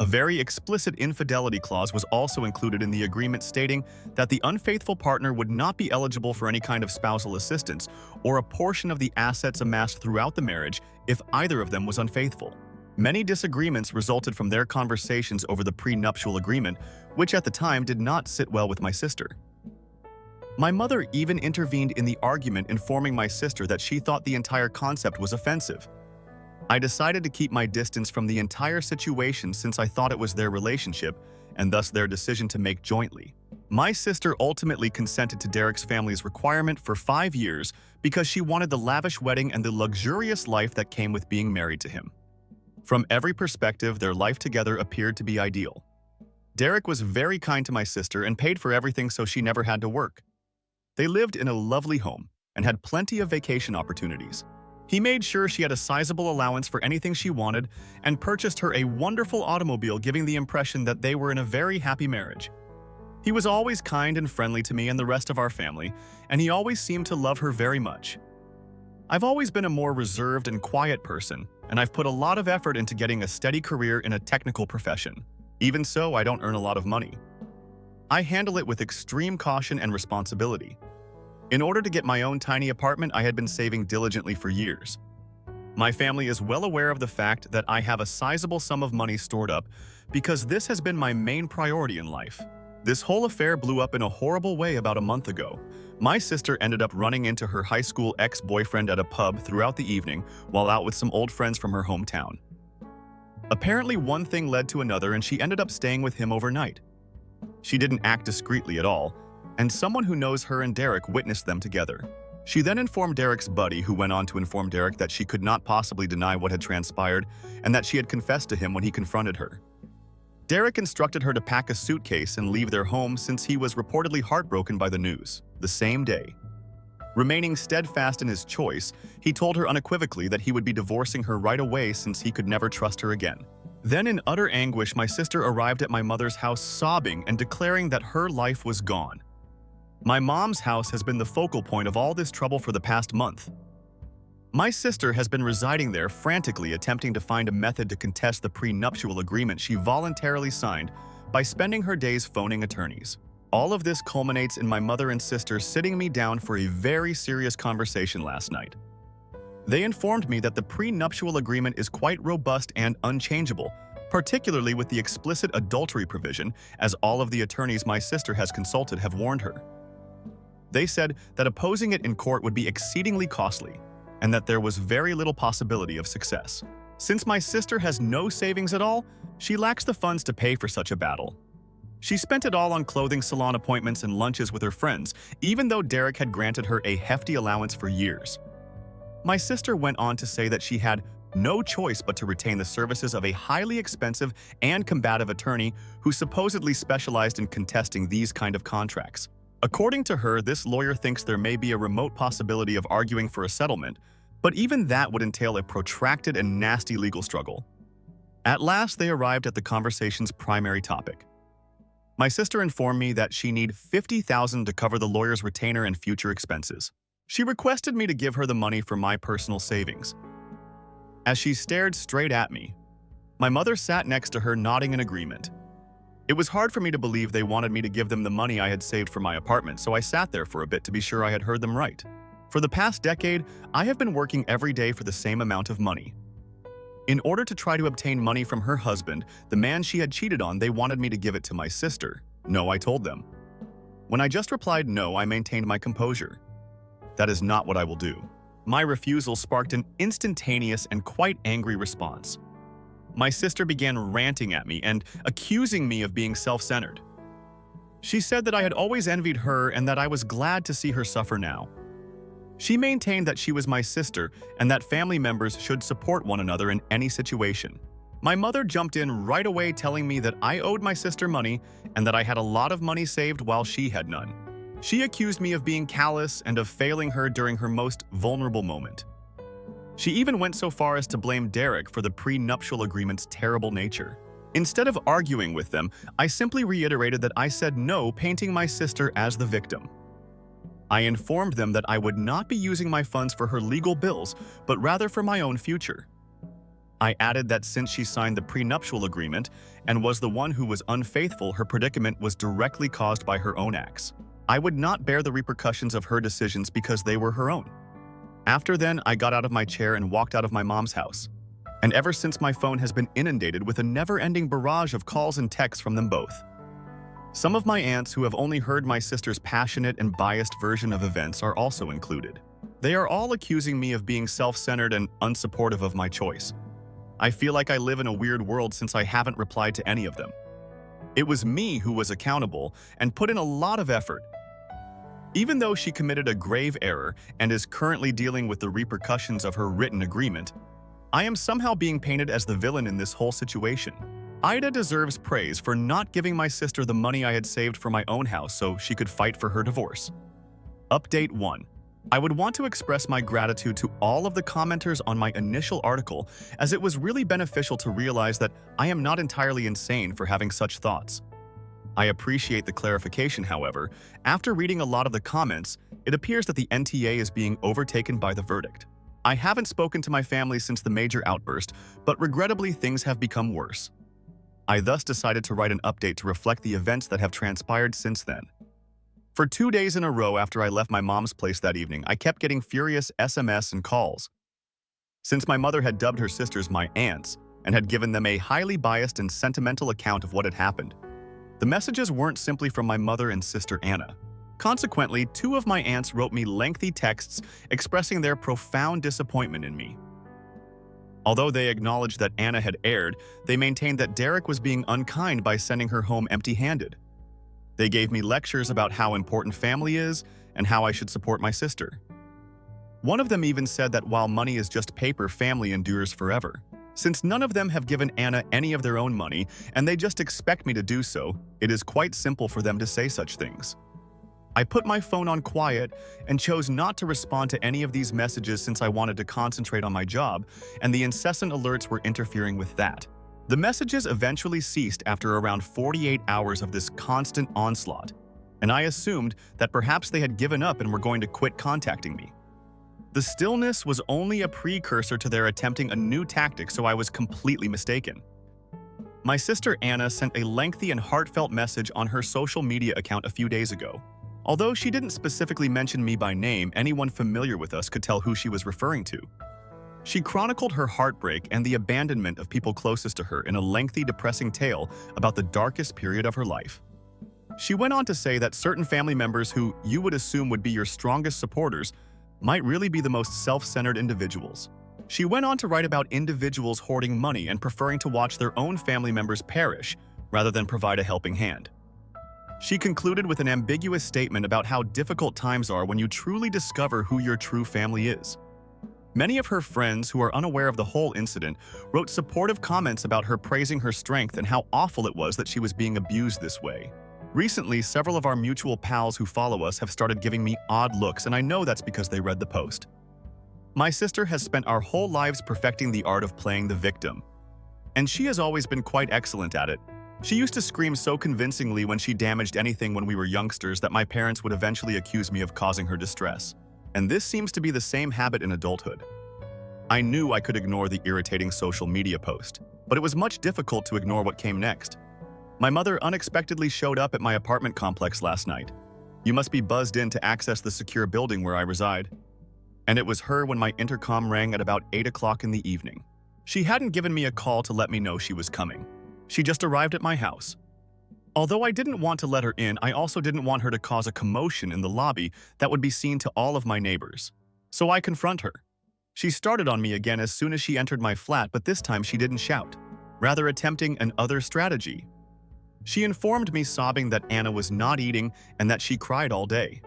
A very explicit infidelity clause was also included in the agreement, stating that the unfaithful partner would not be eligible for any kind of spousal assistance or a portion of the assets amassed throughout the marriage if either of them was unfaithful. Many disagreements resulted from their conversations over the prenuptial agreement, which at the time did not sit well with my sister. My mother even intervened in the argument, informing my sister that she thought the entire concept was offensive. I decided to keep my distance from the entire situation since I thought it was their relationship and thus their decision to make jointly. My sister ultimately consented to Derek's family's requirement for 5 years because she wanted the lavish wedding and the luxurious life that came with being married to him. From every perspective, their life together appeared to be ideal. Derek was very kind to my sister and paid for everything so she never had to work. They lived in a lovely home and had plenty of vacation opportunities. He made sure she had a sizable allowance for anything she wanted and purchased her a wonderful automobile, giving the impression that they were in a very happy marriage. He was always kind and friendly to me and the rest of our family, and he always seemed to love her very much. I've always been a more reserved and quiet person, and I've put a lot of effort into getting a steady career in a technical profession. Even so, I don't earn a lot of money. I handle it with extreme caution and responsibility. In order to get my own tiny apartment, I had been saving diligently for years. My family is well aware of the fact that I have a sizable sum of money stored up because this has been my main priority in life. This whole affair blew up in a horrible way about a month ago. My sister ended up running into her high school ex-boyfriend at a pub throughout the evening while out with some old friends from her hometown. Apparently, one thing led to another and she ended up staying with him overnight. She didn't act discreetly at all, and someone who knows her and Derek witnessed them together. She then informed Derek's buddy, who went on to inform Derek that she could not possibly deny what had transpired and that she had confessed to him when he confronted her. Derek instructed her to pack a suitcase and leave their home since he was reportedly heartbroken by the news, the same day. Remaining steadfast in his choice, he told her unequivocally that he would be divorcing her right away since he could never trust her again. Then, in utter anguish, my sister arrived at my mother's house sobbing and declaring that her life was gone. My mom's house has been the focal point of all this trouble for the past month. My sister has been residing there, frantically attempting to find a method to contest the prenuptial agreement she voluntarily signed, by spending her days phoning attorneys. All of this culminates in my mother and sister sitting me down for a very serious conversation last night. They informed me that the prenuptial agreement is quite robust and unchangeable, particularly with the explicit adultery provision, as all of the attorneys my sister has consulted have warned her. They said that opposing it in court would be exceedingly costly, and that there was very little possibility of success. Since my sister has no savings at all, she lacks the funds to pay for such a battle. She spent it all on clothing salon appointments and lunches with her friends, even though Derek had granted her a hefty allowance for years. My sister went on to say that she had no choice but to retain the services of a highly expensive and combative attorney who supposedly specialized in contesting these kind of contracts. According to her, this lawyer thinks there may be a remote possibility of arguing for a settlement, but even that would entail a protracted and nasty legal struggle. At last, they arrived at the conversation's primary topic. My sister informed me that she needed $50,000 to cover the lawyer's retainer and future expenses. She requested me to give her the money for my personal savings. As she stared straight at me, my mother sat next to her nodding in agreement. It was hard for me to believe they wanted me to give them the money I had saved for my apartment, so I sat there for a bit to be sure I had heard them right. For the past decade, I have been working every day for the same amount of money. In order to try to obtain money from her husband, the man she had cheated on, they wanted me to give it to my sister. No, I told them. When I just replied no, I maintained my composure. That is not what I will do. My refusal sparked an instantaneous and quite angry response. My sister began ranting at me and accusing me of being self-centered. She said that I had always envied her and that I was glad to see her suffer now. She maintained that she was my sister and that family members should support one another in any situation. My mother jumped in right away telling me that I owed my sister money and that I had a lot of money saved while she had none. She accused me of being callous and of failing her during her most vulnerable moment. She even went so far as to blame Derek for the prenuptial agreement's terrible nature. Instead of arguing with them, I simply reiterated that I said no, painting my sister as the victim. I informed them that I would not be using my funds for her legal bills, but rather for my own future. I added that since she signed the prenuptial agreement and was the one who was unfaithful, her predicament was directly caused by her own acts. I would not bear the repercussions of her decisions because they were her own. After then, I got out of my chair and walked out of my mom's house. And ever since, my phone has been inundated with a never-ending barrage of calls and texts from them both. Some of my aunts who have only heard my sister's passionate and biased version of events are also included. They are all accusing me of being self-centered and unsupportive of my choice. I feel like I live in a weird world since I haven't replied to any of them. It was me who was accountable and put in a lot of effort. Even though she committed a grave error and is currently dealing with the repercussions of her written agreement, I am somehow being painted as the villain in this whole situation. Aita deserves praise for not giving my sister the money I had saved for my own house so she could fight for her divorce. Update 1. I would want to express my gratitude to all of the commenters on my initial article, as it was really beneficial to realize that I am not entirely insane for having such thoughts. I appreciate the clarification, however. After reading a lot of the comments, it appears that the NTA is being overtaken by the verdict. I haven't spoken to my family since the major outburst, but regrettably things have become worse. I thus decided to write an update to reflect the events that have transpired since then. For 2 days in a row after I left my mom's place that evening, I kept getting furious SMS and calls. Since my mother had dubbed her sisters my aunts and had given them a highly biased and sentimental account of what had happened, the messages weren't simply from my mother and sister Anna. Consequently, 2 of my aunts wrote me lengthy texts expressing their profound disappointment in me. Although they acknowledged that Anna had erred, they maintained that Derek was being unkind by sending her home empty-handed. They gave me lectures about how important family is and how I should support my sister. One of them even said that while money is just paper, family endures forever. Since none of them have given Anna any of their own money and they just expect me to do so, it is quite simple for them to say such things. I put my phone on quiet and chose not to respond to any of these messages since I wanted to concentrate on my job, and the incessant alerts were interfering with that. The messages eventually ceased after around 48 hours of this constant onslaught, and I assumed that perhaps they had given up and were going to quit contacting me. The stillness was only a precursor to their attempting a new tactic, so I was completely mistaken. My sister Anna sent a lengthy and heartfelt message on her social media account a few days ago. Although she didn't specifically mention me by name, anyone familiar with us could tell who she was referring to. She chronicled her heartbreak and the abandonment of people closest to her in a lengthy, depressing tale about the darkest period of her life. She went on to say that certain family members who you would assume would be your strongest supporters might really be the most self-centered individuals. She went on to write about individuals hoarding money and preferring to watch their own family members perish rather than provide a helping hand. She concluded with an ambiguous statement about how difficult times are when you truly discover who your true family is. Many of her friends who are unaware of the whole incident wrote supportive comments about her, praising her strength and how awful it was that she was being abused this way. Recently, several of our mutual pals who follow us have started giving me odd looks, and I know that's because they read the post. My sister has spent our whole lives perfecting the art of playing the victim, and she has always been quite excellent at it. She used to scream so convincingly when she damaged anything when we were youngsters that my parents would eventually accuse me of causing her distress. And this seems to be the same habit in adulthood. I knew I could ignore the irritating social media post, but it was much difficult to ignore what came next. My mother unexpectedly showed up at my apartment complex last night. You must be buzzed in to access the secure building where I reside. And it was her when my intercom rang at about 8 o'clock in the evening. She hadn't given me a call to let me know she was coming. She just arrived at my house. Although I didn't want to let her in, I also didn't want her to cause a commotion in the lobby that would be seen to all of my neighbors. So I confront her. She started on me again as soon as she entered my flat, but this time she didn't shout, rather attempting an other strategy. She informed me sobbing that Anna was not eating and that she cried all day.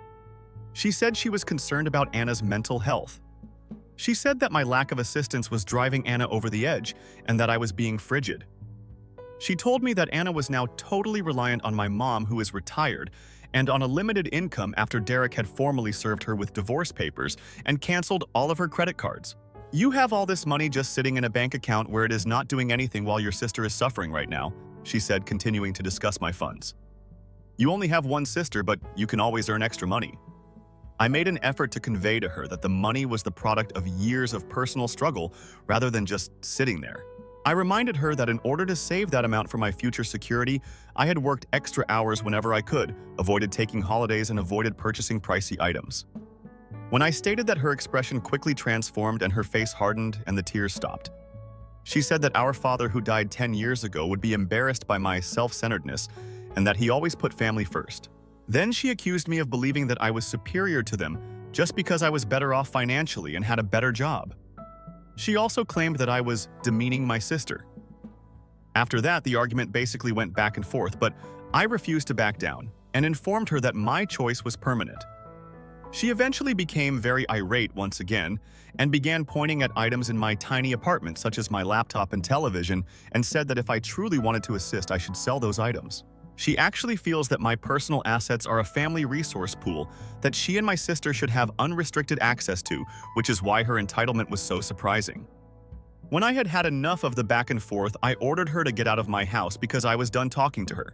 She said she was concerned about Anna's mental health. She said that my lack of assistance was driving Anna over the edge and that I was being frigid. She told me that Anna was now totally reliant on my mom, who is retired, and on a limited income after Derek had formally served her with divorce papers and canceled all of her credit cards. You have all this money just sitting in a bank account where it is not doing anything while your sister is suffering right now, she said, continuing to discuss my funds. You only have one sister, but you can always earn extra money. I made an effort to convey to her that the money was the product of years of personal struggle rather than just sitting there. I reminded her that in order to save that amount for my future security, I had worked extra hours whenever I could, avoided taking holidays, and avoided purchasing pricey items. When I stated that, her expression quickly transformed and her face hardened and the tears stopped. She said that our father, who died 10 years ago, would be embarrassed by my self-centeredness and that he always put family first. Then she accused me of believing that I was superior to them just because I was better off financially and had a better job. She also claimed that I was demeaning my sister. After that, the argument basically went back and forth, but I refused to back down and informed her that my choice was permanent. She eventually became very irate once again and began pointing at items in my tiny apartment, such as my laptop and television, and said that if I truly wanted to assist, I should sell those items. She actually feels that my personal assets are a family resource pool that she and my sister should have unrestricted access to, which is why her entitlement was so surprising. When I had had enough of the back and forth, I ordered her to get out of my house because I was done talking to her.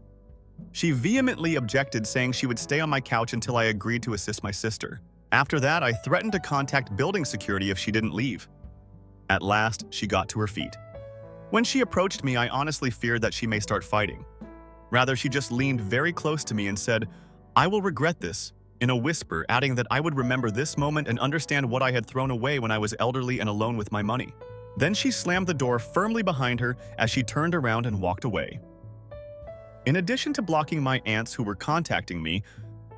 She vehemently objected, saying she would stay on my couch until I agreed to assist my sister. After that, I threatened to contact building security if she didn't leave. At last, she got to her feet. When she approached me, I honestly feared that she may start fighting. Rather, she just leaned very close to me and said, "I will regret this," in a whisper, adding that I would remember this moment and understand what I had thrown away when I was elderly and alone with my money. Then she slammed the door firmly behind her as she turned around and walked away. In addition to blocking my aunts who were contacting me,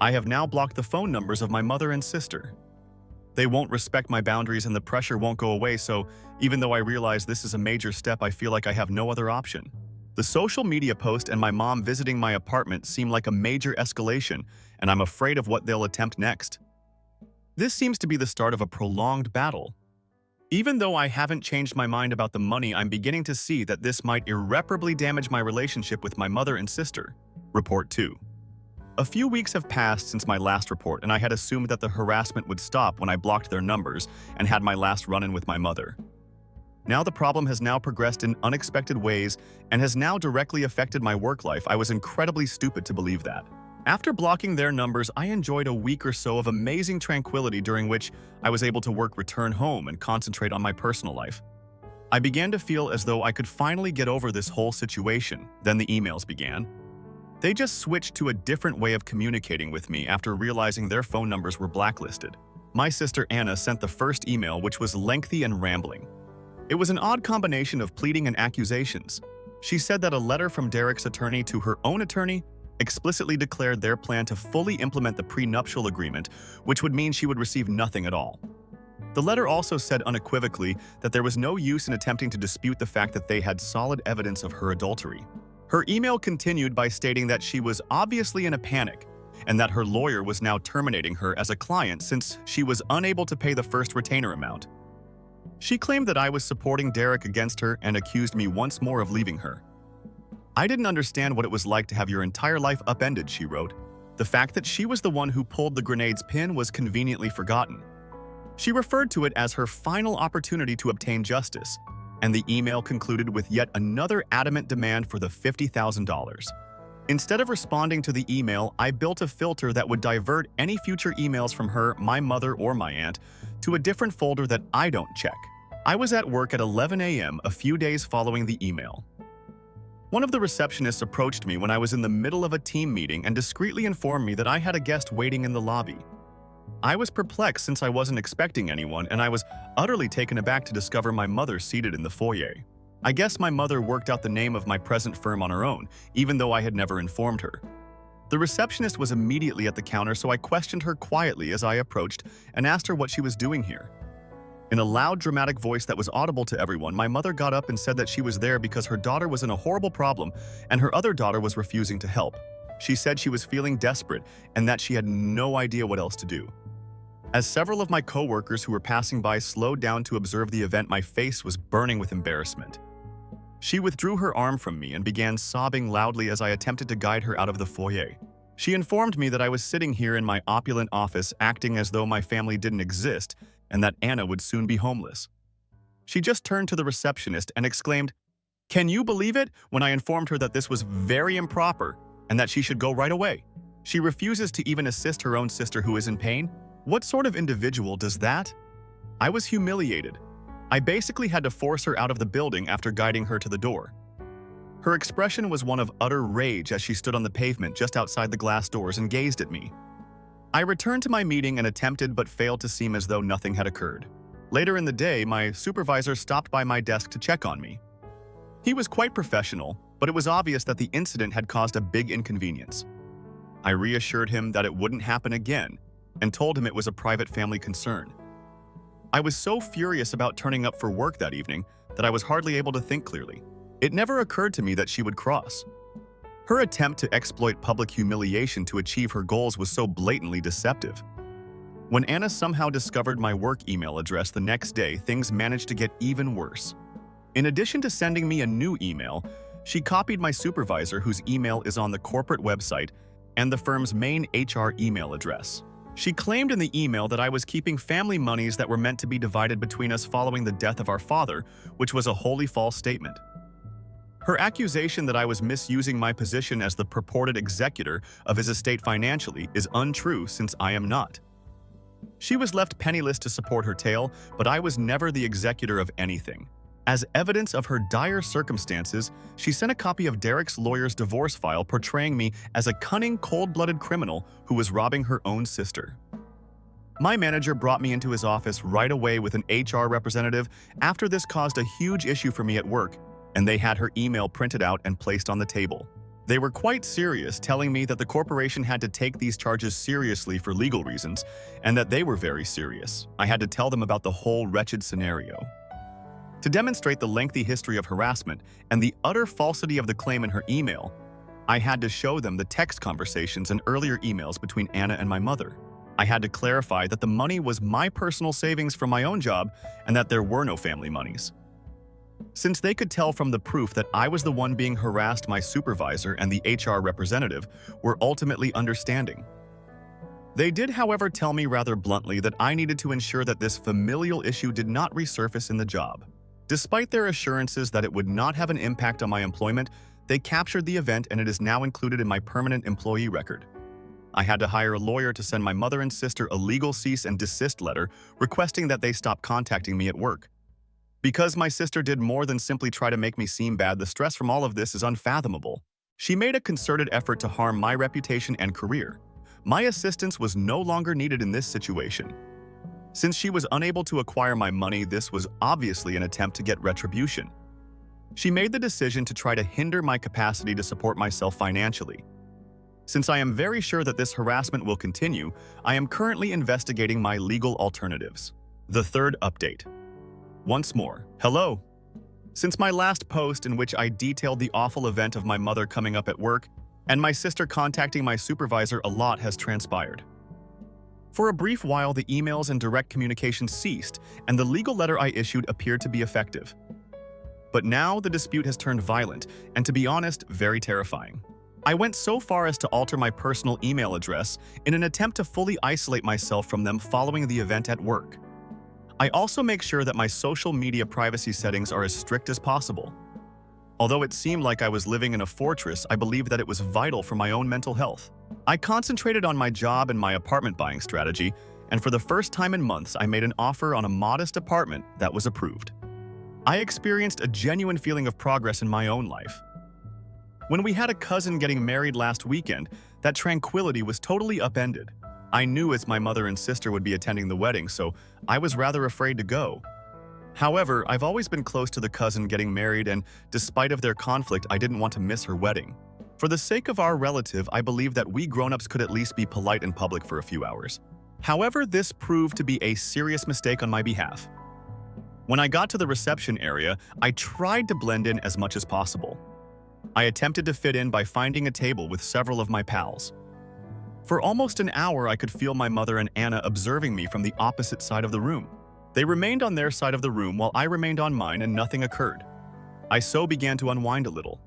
I have now blocked the phone numbers of my mother and sister. They won't respect my boundaries and the pressure won't go away, so even though I realize this is a major step, I feel like I have no other option. The social media post and my mom visiting my apartment seem like a major escalation, and I'm afraid of what they'll attempt next. This seems to be the start of a prolonged battle. Even though I haven't changed my mind about the money, I'm beginning to see that this might irreparably damage my relationship with my mother and sister. Report 2. A few weeks have passed since my last report, and I had assumed that the harassment would stop when I blocked their numbers and had my last run-in with my mother. Now the problem has now progressed in unexpected ways and has now directly affected my work life. I was incredibly stupid to believe that. After blocking their numbers, I enjoyed a week or so of amazing tranquility during which I was able to return home and concentrate on my personal life. I began to feel as though I could finally get over this whole situation. Then the emails began. They just switched to a different way of communicating with me after realizing their phone numbers were blacklisted. My sister Anna sent the first email, which was lengthy and rambling. It was an odd combination of pleading and accusations. She said that a letter from Derek's attorney to her own attorney explicitly declared their plan to fully implement the prenuptial agreement, which would mean she would receive nothing at all. The letter also said unequivocally that there was no use in attempting to dispute the fact that they had solid evidence of her adultery. Her email continued by stating that she was obviously in a panic and that her lawyer was now terminating her as a client since she was unable to pay the first retainer amount. She claimed that I was supporting Derek against her and accused me once more of leaving her. I didn't understand what it was like to have your entire life upended, she wrote. The fact that she was the one who pulled the grenade's pin was conveniently forgotten. She referred to it as her final opportunity to obtain justice, and the email concluded with yet another adamant demand for the $50,000. Instead of responding to the email, I built a filter that would divert any future emails from her, my mother, or my aunt to a different folder that I don't check. I was at work at 11 a.m. a few days following the email. One of the receptionists approached me when I was in the middle of a team meeting and discreetly informed me that I had a guest waiting in the lobby. I was perplexed since I wasn't expecting anyone, and I was utterly taken aback to discover my mother seated in the foyer. I guess my mother worked out the name of my present firm on her own, even though I had never informed her. The receptionist was immediately at the counter, so I questioned her quietly as I approached and asked her what she was doing here. In a loud, dramatic voice that was audible to everyone, my mother got up and said that she was there because her daughter was in a horrible problem and her other daughter was refusing to help. She said she was feeling desperate and that she had no idea what else to do. As several of my co-workers who were passing by slowed down to observe the event, my face was burning with embarrassment. She withdrew her arm from me and began sobbing loudly as I attempted to guide her out of the foyer. She informed me that I was sitting here in my opulent office acting as though my family didn't exist and that Anna would soon be homeless. She just turned to the receptionist and exclaimed, "Can you believe it?" when I informed her that this was very improper and that she should go right away. She refuses to even assist her own sister who is in pain. What sort of individual does that? I was humiliated. I basically had to force her out of the building after guiding her to the door. Her expression was one of utter rage as she stood on the pavement just outside the glass doors and gazed at me. I returned to my meeting and attempted but failed to seem as though nothing had occurred. Later in the day, my supervisor stopped by my desk to check on me. He was quite professional, but it was obvious that the incident had caused a big inconvenience. I reassured him that it wouldn't happen again and told him it was a private family concern. I was so furious about turning up for work that evening that I was hardly able to think clearly. It never occurred to me that she would cross. Her attempt to exploit public humiliation to achieve her goals was so blatantly deceptive. When Anna somehow discovered my work email address the next day, things managed to get even worse. In addition to sending me a new email, she copied my supervisor, whose email is on the corporate website, and the firm's main HR email address. She claimed in the email that I was keeping family monies that were meant to be divided between us following the death of our father, which was a wholly false statement. Her accusation that I was misusing my position as the purported executor of his estate financially is untrue, since I am not. She was left penniless to support her tale, but I was never the executor of anything. As evidence of her dire circumstances, she sent a copy of Derek's lawyer's divorce file portraying me as a cunning, cold-blooded criminal who was robbing her own sister. My manager brought me into his office right away with an HR representative after this caused a huge issue for me at work, and they had her email printed out and placed on the table. They were quite serious, telling me that the corporation had to take these charges seriously for legal reasons, and that they were very serious. I had to tell them about the whole wretched scenario. To demonstrate the lengthy history of harassment and the utter falsity of the claim in her email, I had to show them the text conversations and earlier emails between Anna and my mother. I had to clarify that the money was my personal savings from my own job and that there were no family monies. Since they could tell from the proof that I was the one being harassed, my supervisor and the HR representative were ultimately understanding. They did, however, tell me rather bluntly that I needed to ensure that this familial issue did not resurface in the job. Despite their assurances that it would not have an impact on my employment, they captured the event and it is now included in my permanent employee record. I had to hire a lawyer to send my mother and sister a legal cease and desist letter requesting that they stop contacting me at work. Because my sister did more than simply try to make me seem bad, the stress from all of this is unfathomable. She made a concerted effort to harm my reputation and career. My assistance was no longer needed in this situation. Since she was unable to acquire my money, this was obviously an attempt to get retribution. She made the decision to try to hinder my capacity to support myself financially. Since I am very sure that this harassment will continue, I am currently investigating my legal alternatives. The third update. Once more, hello. Since my last post in which I detailed the awful event of my mother coming up at work and my sister contacting my supervisor, a lot has transpired. For a brief while, the emails and direct communication ceased, and the legal letter I issued appeared to be effective. But now the dispute has turned violent, and to be honest, very terrifying. I went so far as to alter my personal email address in an attempt to fully isolate myself from them following the event at work. I also make sure that my social media privacy settings are as strict as possible. Although it seemed like I was living in a fortress, I believe that it was vital for my own mental health. I concentrated on my job and my apartment buying strategy, and for the first time in months, I made an offer on a modest apartment that was approved. I experienced a genuine feeling of progress in my own life. When we had a cousin getting married last weekend, that tranquility was totally upended. I knew as my mother and sister would be attending the wedding, so I was rather afraid to go. However, I've always been close to the cousin getting married, and despite of their conflict, I didn't want to miss her wedding. For the sake of our relative, I believe that we grown-ups could at least be polite in public for a few hours. However, this proved to be a serious mistake on my behalf. When I got to the reception area, I tried to blend in as much as possible. I attempted to fit in by finding a table with several of my pals. For almost an hour, I could feel my mother and Anna observing me from the opposite side of the room. They remained on their side of the room while I remained on mine, and nothing occurred. I so began to unwind a little.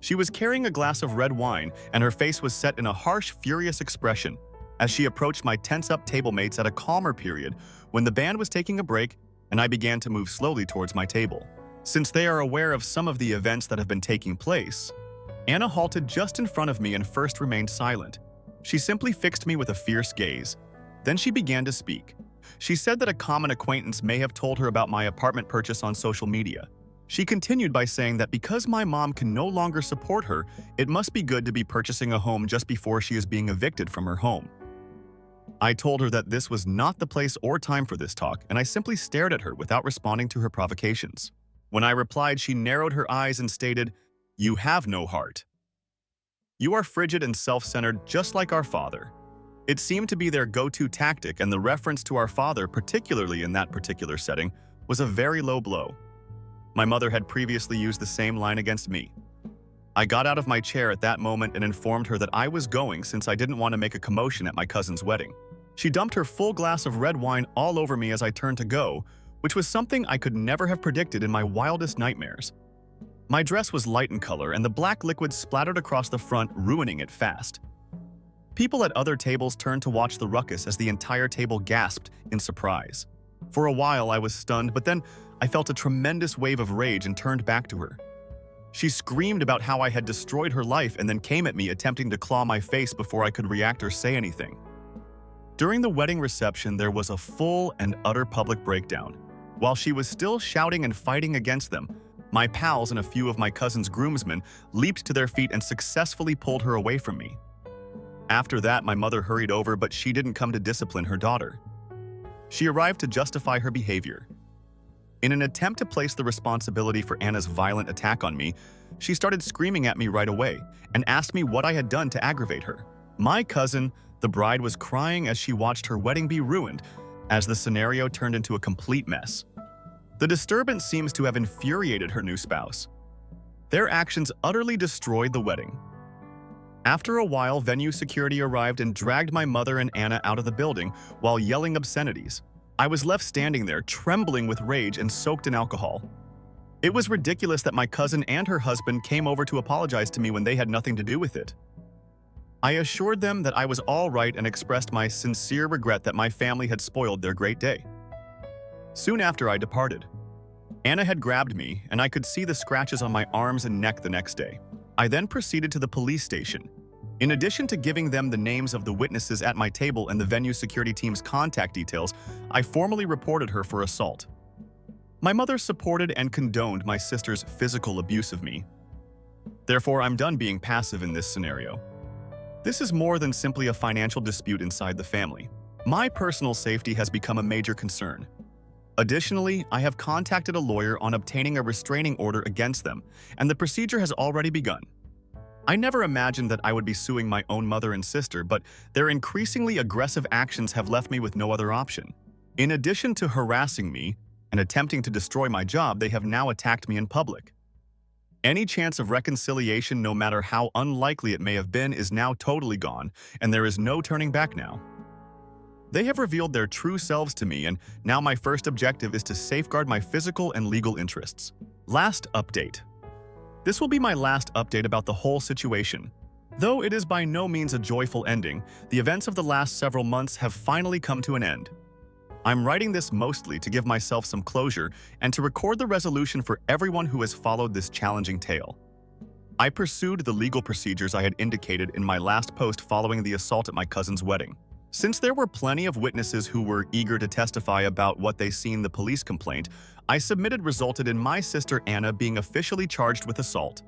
She was carrying a glass of red wine, and her face was set in a harsh, furious expression as she approached my tense-up table mates at a calmer period when the band was taking a break and I began to move slowly towards my table. Since they are aware of some of the events that have been taking place, Anna halted just in front of me and first remained silent. She simply fixed me with a fierce gaze. Then she began to speak. She said that a common acquaintance may have told her about my apartment purchase on social media. She continued by saying that because my mom can no longer support her, it must be good to be purchasing a home just before she is being evicted from her home. I told her that this was not the place or time for this talk, and I simply stared at her without responding to her provocations. When I replied, she narrowed her eyes and stated, "You have no heart. You are frigid and self-centered just like our father." It seemed to be their go-to tactic, and the reference to our father, particularly in that particular setting, was a very low blow. My mother had previously used the same line against me. I got out of my chair at that moment and informed her that I was going since I didn't want to make a commotion at my cousin's wedding. She dumped her full glass of red wine all over me as I turned to go, which was something I could never have predicted in my wildest nightmares. My dress was light in color, and the black liquid splattered across the front, ruining it fast. People at other tables turned to watch the ruckus as the entire table gasped in surprise. For a while, I was stunned, but then I felt a tremendous wave of rage and turned back to her. She screamed about how I had destroyed her life and then came at me, attempting to claw my face before I could react or say anything. During the wedding reception, there was a full and utter public breakdown. While she was still shouting and fighting against them, my pals and a few of my cousin's groomsmen leaped to their feet and successfully pulled her away from me. After that, my mother hurried over, but she didn't come to discipline her daughter. She arrived to justify her behavior. In an attempt to place the responsibility for Anna's violent attack on me, she started screaming at me right away and asked me what I had done to aggravate her. My cousin, the bride, was crying as she watched her wedding be ruined, as the scenario turned into a complete mess. The disturbance seems to have infuriated her new spouse. Their actions utterly destroyed the wedding. After a while, venue security arrived and dragged my mother and Anna out of the building while yelling obscenities. I was left standing there, trembling with rage and soaked in alcohol. It was ridiculous that my cousin and her husband came over to apologize to me when they had nothing to do with it. I assured them that I was all right and expressed my sincere regret that my family had spoiled their great day. Soon after I departed, Anna had grabbed me, and I could see the scratches on my arms and neck the next day. I then proceeded to the police station. In addition to giving them the names of the witnesses at my table and the venue security team's contact details, I formally reported her for assault. My mother supported and condoned my sister's physical abuse of me. Therefore, I'm done being passive in this scenario. This is more than simply a financial dispute inside the family. My personal safety has become a major concern. Additionally, I have contacted a lawyer on obtaining a restraining order against them, and the procedure has already begun. I never imagined that I would be suing my own mother and sister, but their increasingly aggressive actions have left me with no other option. In addition to harassing me and attempting to destroy my job, they have now attacked me in public. Any chance of reconciliation, no matter how unlikely it may have been, is now totally gone, and there is no turning back now. They have revealed their true selves to me, and now my first objective is to safeguard my physical and legal interests. Last update. This will be my last update about the whole situation. Though it is by no means a joyful ending, the events of the last several months have finally come to an end. I'm writing this mostly to give myself some closure and to record the resolution for everyone who has followed this challenging tale. I pursued the legal procedures I had indicated in my last post following the assault at my cousin's wedding. Since there were plenty of witnesses who were eager to testify about what they seen in the police complaint, I submitted resulted in my sister Anna being officially charged with assault.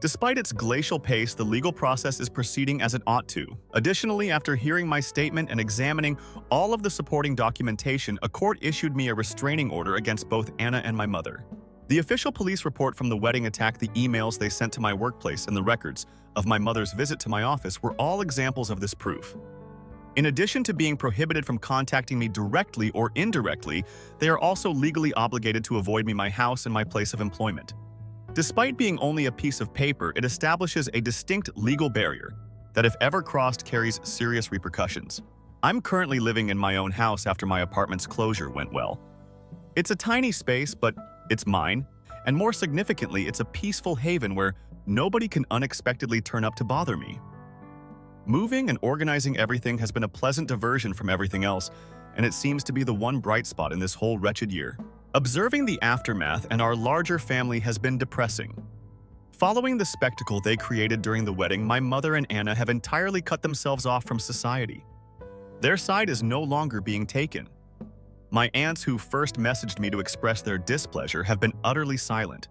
Despite its glacial pace, the legal process is proceeding as it ought to. Additionally, after hearing my statement and examining all of the supporting documentation, a court issued me a restraining order against both Anna and my mother. The official police report from the wedding attack, the emails they sent to my workplace, and the records of my mother's visit to my office were all examples of this proof. In addition to being prohibited from contacting me directly or indirectly, they are also legally obligated to avoid me my house and my place of employment. Despite being only a piece of paper, it establishes a distinct legal barrier that, if ever crossed, carries serious repercussions. I'm currently living in my own house after my apartment's closure went well. It's a tiny space, but it's mine, and more significantly, it's a peaceful haven where nobody can unexpectedly turn up to bother me. Moving and organizing everything has been a pleasant diversion from everything else, and it seems to be the one bright spot in this whole wretched year. Observing the aftermath and our larger family has been depressing. Following the spectacle they created during the wedding, my mother and Anna have entirely cut themselves off from society. Their side is no longer being taken. My aunts, who first messaged me to express their displeasure, have been utterly silent.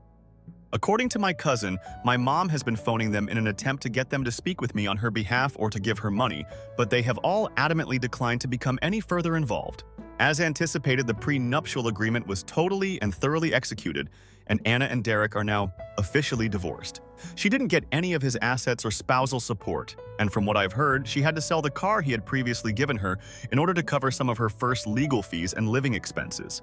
According to my cousin, my mom has been phoning them in an attempt to get them to speak with me on her behalf or to give her money, but they have all adamantly declined to become any further involved. As anticipated, the prenuptial agreement was totally and thoroughly executed, and Anna and Derek are now officially divorced. She didn't get any of his assets or spousal support, and from what I've heard, she had to sell the car he had previously given her in order to cover some of her first legal fees and living expenses.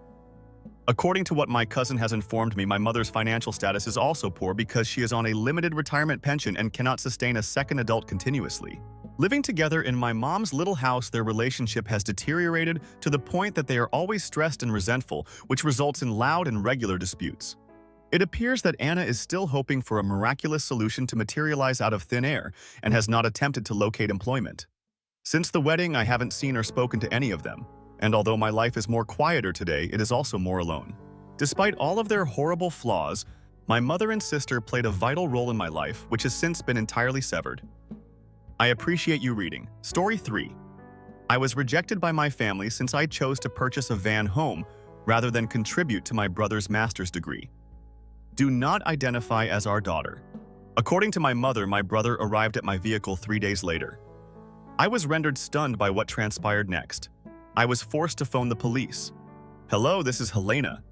According to what my cousin has informed me, my mother's financial status is also poor because she is on a limited retirement pension and cannot sustain a second adult continuously. Living together in my mom's little house, their relationship has deteriorated to the point that they are always stressed and resentful, which results in loud and regular disputes. It appears that Anna is still hoping for a miraculous solution to materialize out of thin air and has not attempted to locate employment. Since the wedding, I haven't seen or spoken to any of them. And although my life is more quieter today, it is also more alone. Despite all of their horrible flaws, my mother and sister played a vital role in my life, which has since been entirely severed. I appreciate you reading. Story 3. I was rejected by my family since I chose to purchase a van home rather than contribute to my brother's master's degree. Do not identify as our daughter. According to my mother, my brother arrived at my vehicle 3 days later. I was rendered stunned by what transpired next. I was forced to phone the police. Hello, this is Helena.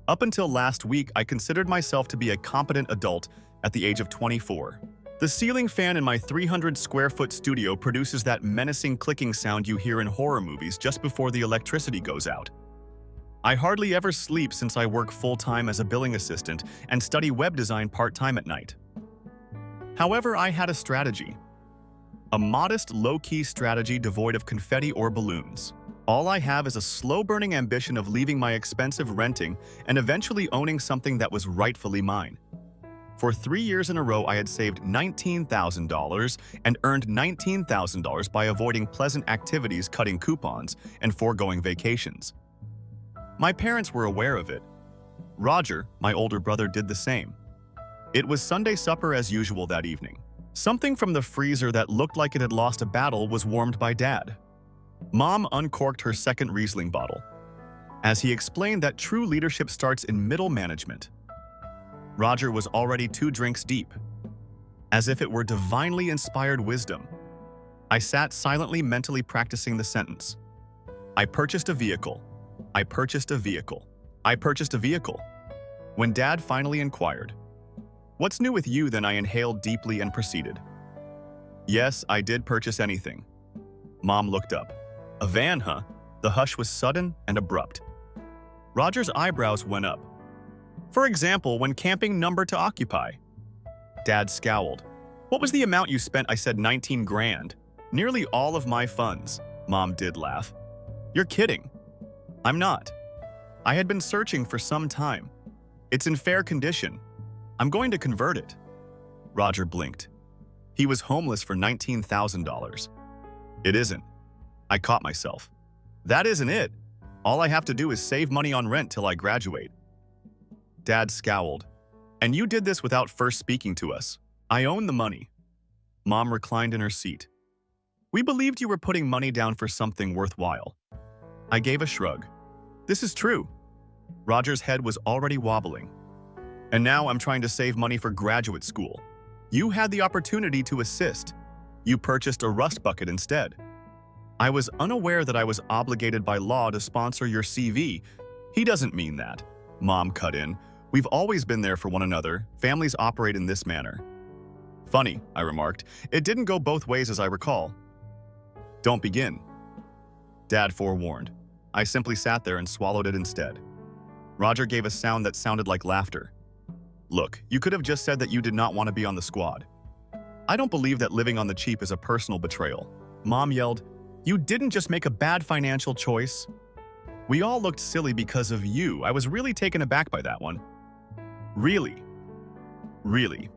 Up until last week, I considered myself to be a competent adult at the age of 24. The ceiling fan in my 300-square-foot studio produces that menacing clicking sound you hear in horror movies just before the electricity goes out. I hardly ever sleep since I work full-time as a billing assistant and study web design part-time at night. However, I had a strategy. A modest, low-key strategy devoid of confetti or balloons. All I have is a slow-burning ambition of leaving my expensive renting and eventually owning something that was rightfully mine. For 3 years in a row, I had saved $19,000 and earned $19,000 by avoiding pleasant activities, cutting coupons, and foregoing vacations. My parents were aware of it. Roger, my older brother, did the same. It was Sunday supper as usual that evening. Something from the freezer that looked like it had lost a battle was warmed by Dad. Mom uncorked her second Riesling bottle. as he explained that true leadership starts in middle management. Roger was already 2 drinks deep. As if it were divinely inspired wisdom, I sat silently mentally practicing the sentence. I purchased a vehicle. I purchased a vehicle. I purchased a vehicle. When Dad finally inquired, "What's new with you?" Then I inhaled deeply and proceeded. "Yes, I did purchase anything." Mom looked up. "A van, huh?" The hush was sudden and abrupt. Roger's eyebrows went up. "For example, when camping number to occupy." Dad scowled. "What was the amount you spent?" I said 19 grand. "Nearly all of my funds." Mom did laugh. "You're kidding." "I'm not. I had been searching for some time. It's in fair condition. I'm going to convert it." Roger blinked. He was homeless for $19,000. "It isn't." I caught myself. "That isn't it. All I have to do is save money on rent till I graduate." Dad scowled. "And you did this without first speaking to us. I own the money." Mom reclined in her seat. "We believed you were putting money down for something worthwhile." I gave a shrug. "This is true." Roger's head was already wobbling. "And now I'm trying to save money for graduate school. You had the opportunity to assist. You purchased a rust bucket instead." "I was unaware that I was obligated by law to sponsor your CV." "He doesn't mean that," Mom cut in. "We've always been there for one another. Families operate in this manner." "Funny," I remarked. "It didn't go both ways as I recall." "Don't begin." Dad forewarned. I simply sat there and swallowed it instead. Roger gave a sound that sounded like laughter. "Look, you could have just said that you did not want to be on the squad." "I don't believe that living on the cheap is a personal betrayal." Mom yelled, "You didn't just make a bad financial choice." "We all looked silly because of you." I was really taken aback by that one. "Really? Really?"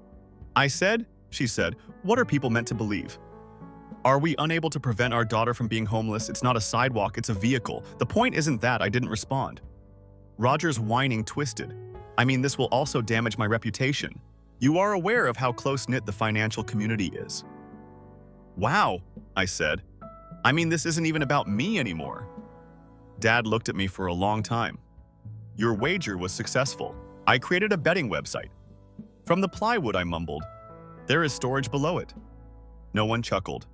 I said. She said, "What are people meant to believe? Are we unable to prevent our daughter from being homeless? It's not a sidewalk, it's a vehicle. The point isn't that." I didn't respond. Roger's whining twisted. "I mean, this will also damage my reputation. You are aware of how close-knit the financial community is." "Wow," I said. "I mean, this isn't even about me anymore." Dad looked at me for a long time. "Your wager was successful. I created a betting website." "From the plywood," I mumbled. "There is storage below it." No one chuckled.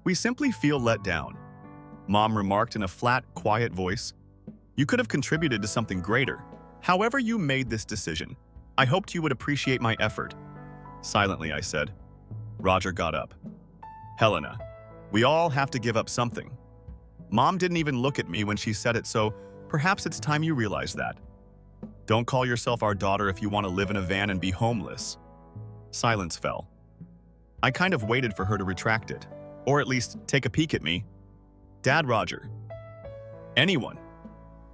"We simply feel let down," Mom remarked in a flat, quiet voice. "You could have contributed to something greater. However you made this decision, I hoped you would appreciate my effort." Silently, I said. Roger got up. "Helena, we all have to give up something." Mom didn't even look at me when she said it, so perhaps it's time you realize that. "Don't call yourself our daughter if you want to live in a van and be homeless." Silence fell. I kind of waited for her to retract it, or at least take a peek at me. "Dad, Roger." "Anyone."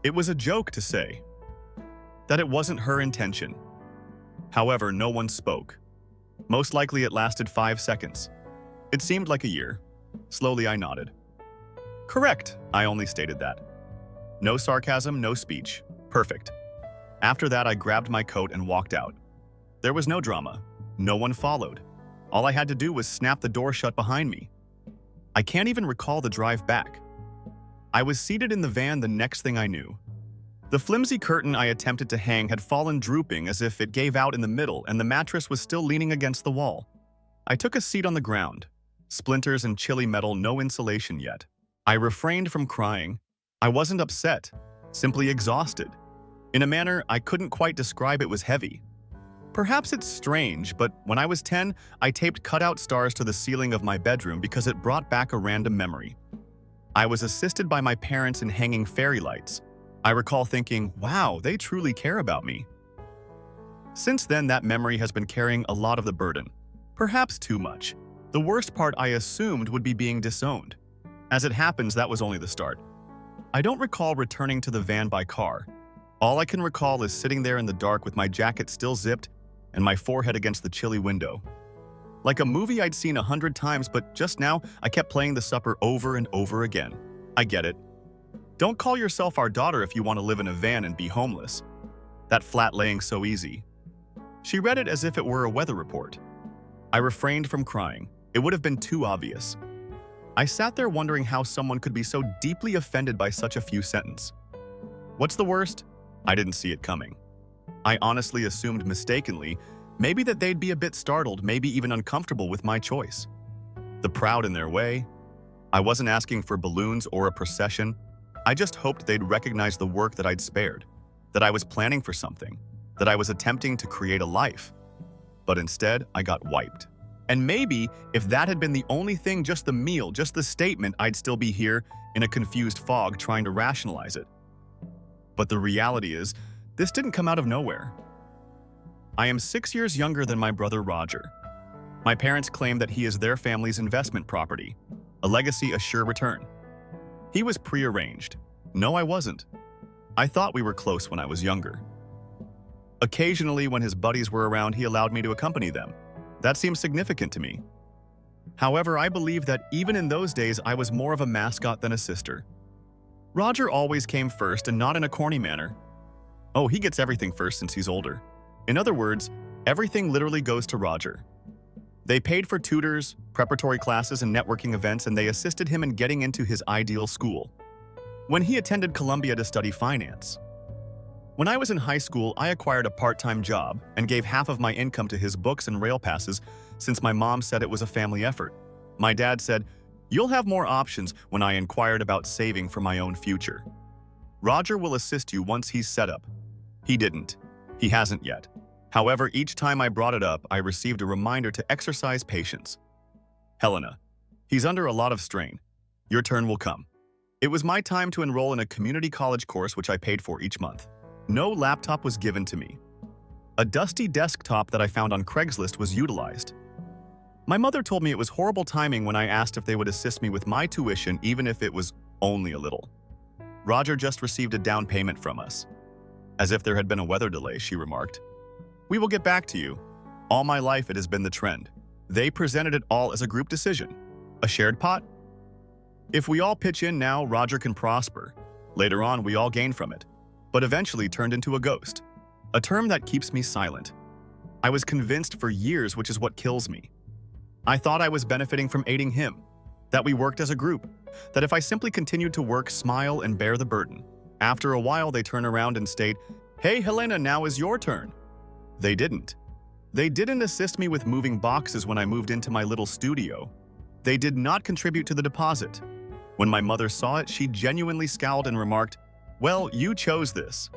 It was a joke to say that it wasn't her intention. However, no one spoke. Most likely it lasted 5 seconds. It seemed like a year. Slowly I nodded. "Correct," I only stated that. No sarcasm, no speech. Perfect. After that, I grabbed my coat and walked out. There was no drama. No one followed. All I had to do was snap the door shut behind me. I can't even recall the drive back. I was seated in the van the next thing I knew. The flimsy curtain I attempted to hang had fallen drooping as if it gave out in the middle, and the mattress was still leaning against the wall. I took a seat on the ground. Splinters and chilly metal, no insulation yet. I refrained from crying. I wasn't upset, simply exhausted. In a manner I couldn't quite describe, it was heavy. Perhaps it's strange, but when I was 10, I taped cutout stars to the ceiling of my bedroom because it brought back a random memory. I was assisted by my parents in hanging fairy lights. I recall thinking, wow, they truly care about me. Since then, that memory has been carrying a lot of the burden. Perhaps too much. The worst part I assumed would be being disowned. As it happens, that was only the start. I don't recall returning to the van by car. All I can recall is sitting there in the dark with my jacket still zipped and my forehead against the chilly window. Like a movie I'd seen 100 times, but just now I kept playing the supper over and over again. I get it. Don't call yourself our daughter if you want to live in a van and be homeless. That flat laying so easy. She read it as if it were a weather report. I refrained from crying. It would have been too obvious. I sat there wondering how someone could be so deeply offended by such a few sentences. What's the worst? I didn't see it coming. I honestly assumed mistakenly, maybe that they'd be a bit startled, maybe even uncomfortable with my choice. The proud in their way. I wasn't asking for balloons or a procession. I just hoped they'd recognize the work that I'd spared, that I was planning for something, that I was attempting to create a life. But instead, I got wiped. And maybe, if that had been the only thing, just the meal, just the statement, I'd still be here in a confused fog trying to rationalize it. But the reality is, this didn't come out of nowhere. I am 6 years younger than my brother Roger. My parents claim that he is their family's investment property, a legacy, a sure return. He was prearranged. No, I wasn't. I thought we were close when I was younger. Occasionally, when his buddies were around, he allowed me to accompany them. That seems significant to me. However, I believe that even in those days, I was more of a mascot than a sister. Roger always came first, and not in a corny manner. Oh, he gets everything first since he's older. In other words, everything literally goes to Roger. They paid for tutors, preparatory classes, and networking events, and they assisted him in getting into his ideal school. When he attended Columbia to study finance. When I was in high school, I acquired a part-time job and gave half of my income to his books and rail passes since my mom said it was a family effort. My dad said, "You'll have more options," when I inquired about saving for my own future. Roger will assist you once he's set up. He didn't. He hasn't yet. However, each time I brought it up, I received a reminder to exercise patience. Helena, he's under a lot of strain. Your turn will come. It was my time to enroll in a community college course which I paid for each month. No laptop was given to me. A dusty desktop that I found on Craigslist was utilized. My mother told me it was horrible timing when I asked if they would assist me with my tuition, even if it was only a little. Roger just received a down payment from us. As if there had been a weather delay, she remarked. "We will get back to you. All my life it has been the trend. They presented it all as a group decision. A shared pot? If we all pitch in now, Roger can prosper. Later on, we all gain from it. But eventually turned into a ghost. A term that keeps me silent. I was convinced for years, which is what kills me. I thought I was benefiting from aiding him, that we worked as a group, that if I simply continued to work, smile, and bear the burden. After a while, they turn around and state, "Hey, Helena, now is your turn." They didn't. They didn't assist me with moving boxes when I moved into my little studio. They did not contribute to the deposit. When my mother saw it, she genuinely scowled and remarked, "Well, you chose this."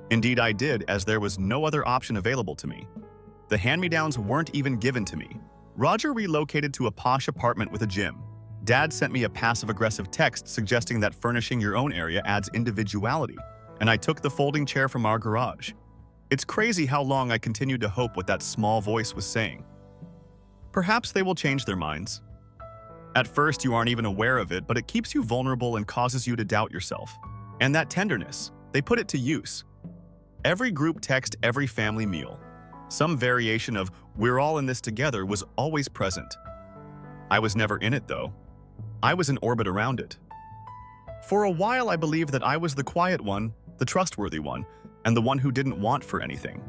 Indeed, I did, as there was no other option available to me. The hand-me-downs weren't even given to me. Roger relocated to a posh apartment with a gym. Dad sent me a passive-aggressive text suggesting that furnishing your own area adds individuality, and I took the folding chair from our garage. It's crazy how long I continued to hope what that small voice was saying. Perhaps they will change their minds. At first, you aren't even aware of it, but it keeps you vulnerable and causes you to doubt yourself. And that tenderness, they put it to use. Every group text, every family meal. Some variation of "we're all in this together" was always present. I was never in it, though. I was in orbit around it. For a while, I believed that I was the quiet one, the trustworthy one, and the one who didn't want for anything.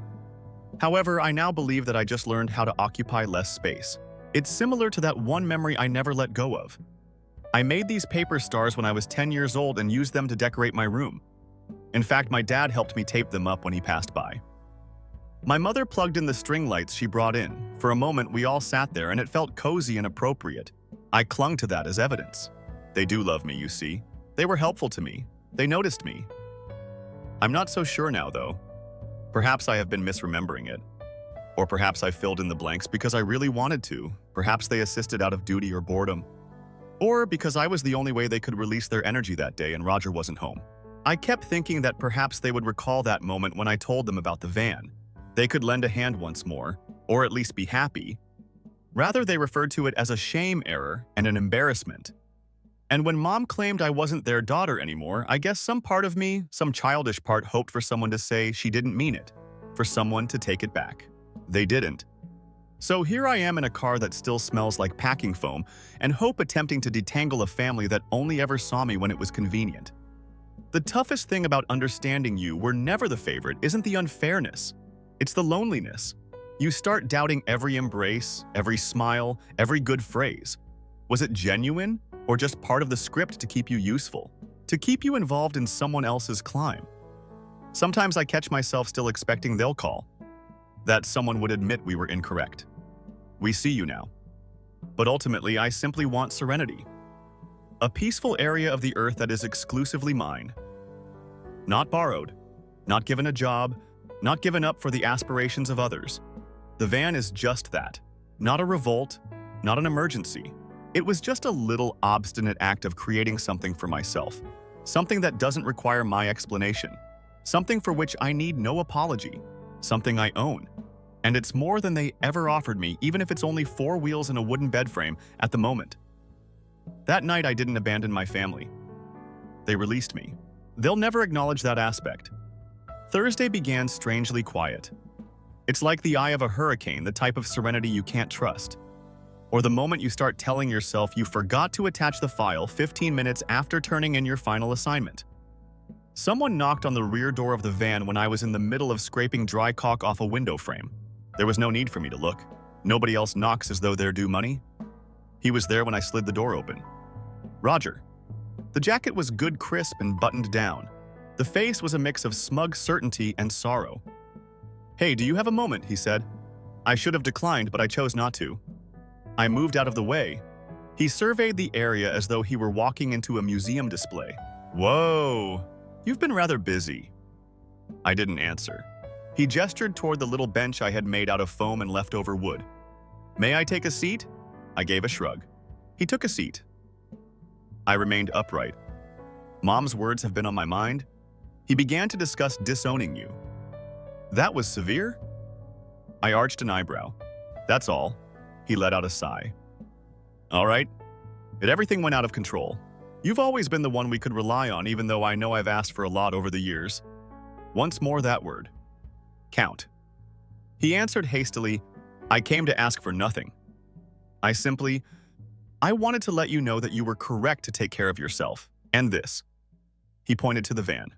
However, I now believe that I just learned how to occupy less space. It's similar to that one memory I never let go of. I made these paper stars when I was 10 years old and used them to decorate my room. In fact, my dad helped me tape them up when he passed by. My mother plugged in the string lights she brought in. For a moment, we all sat there and it felt cozy and appropriate. I clung to that as evidence. They do love me, you see. They were helpful to me. They noticed me. I'm not so sure now, though. Perhaps I have been misremembering it. Or perhaps I filled in the blanks because I really wanted to. Perhaps they assisted out of duty or boredom. Or because I was the only way they could release their energy that day and Roger wasn't home. I kept thinking that perhaps they would recall that moment when I told them about the van. They could lend a hand once more, or at least be happy. Rather, they referred to it as a shame error and an embarrassment. And when Mom claimed I wasn't their daughter anymore, I guess some part of me, some childish part, hoped for someone to say she didn't mean it, for someone to take it back. They didn't. So here I am in a car that still smells like packing foam, and hope attempting to detangle a family that only ever saw me when it was convenient. The toughest thing about understanding you were never the favorite isn't the unfairness. It's the loneliness. You start doubting every embrace, every smile, every good phrase. Was it genuine, or just part of the script to keep you useful? To keep you involved in someone else's climb? Sometimes I catch myself still expecting they'll call, that someone would admit we were incorrect. We see you now. But ultimately, I simply want serenity. A peaceful area of the earth that is exclusively mine. Not borrowed, not given a job, not given up for the aspirations of others. The van is just that. Not a revolt, not an emergency. It was just a little obstinate act of creating something for myself. Something that doesn't require my explanation. Something for which I need no apology. Something I own. And it's more than they ever offered me, even if it's only 4 wheels and a wooden bed frame at the moment. That night, I didn't abandon my family. They released me. They'll never acknowledge that aspect. Thursday began strangely quiet. It's like the eye of a hurricane, the type of serenity you can't trust. Or the moment you start telling yourself you forgot to attach the file 15 minutes after turning in your final assignment. Someone knocked on the rear door of the van when I was in the middle of scraping dry caulk off a window frame. There was no need for me to look. Nobody else knocks as though they're due money. He was there when I slid the door open. Roger. The jacket was good, crisp, and buttoned down. The face was a mix of smug certainty and sorrow. "Hey, do you have a moment?" he said. I should have declined, but I chose not to. I moved out of the way. He surveyed the area as though he were walking into a museum display. "Whoa, you've been rather busy." I didn't answer. He gestured toward the little bench I had made out of foam and leftover wood. "May I take a seat?" I gave a shrug. He took a seat. I remained upright. "Mom's words have been on my mind." He began to discuss disowning you. "That was severe?" I arched an eyebrow. "That's all." He let out a sigh. "All right. Everything went out of control. You've always been the one we could rely on, even though I know I've asked for a lot over the years. Once more that word. Count." He answered hastily, "I came to ask for nothing. I wanted to let you know that you were correct to take care of yourself. And this." He pointed to the van.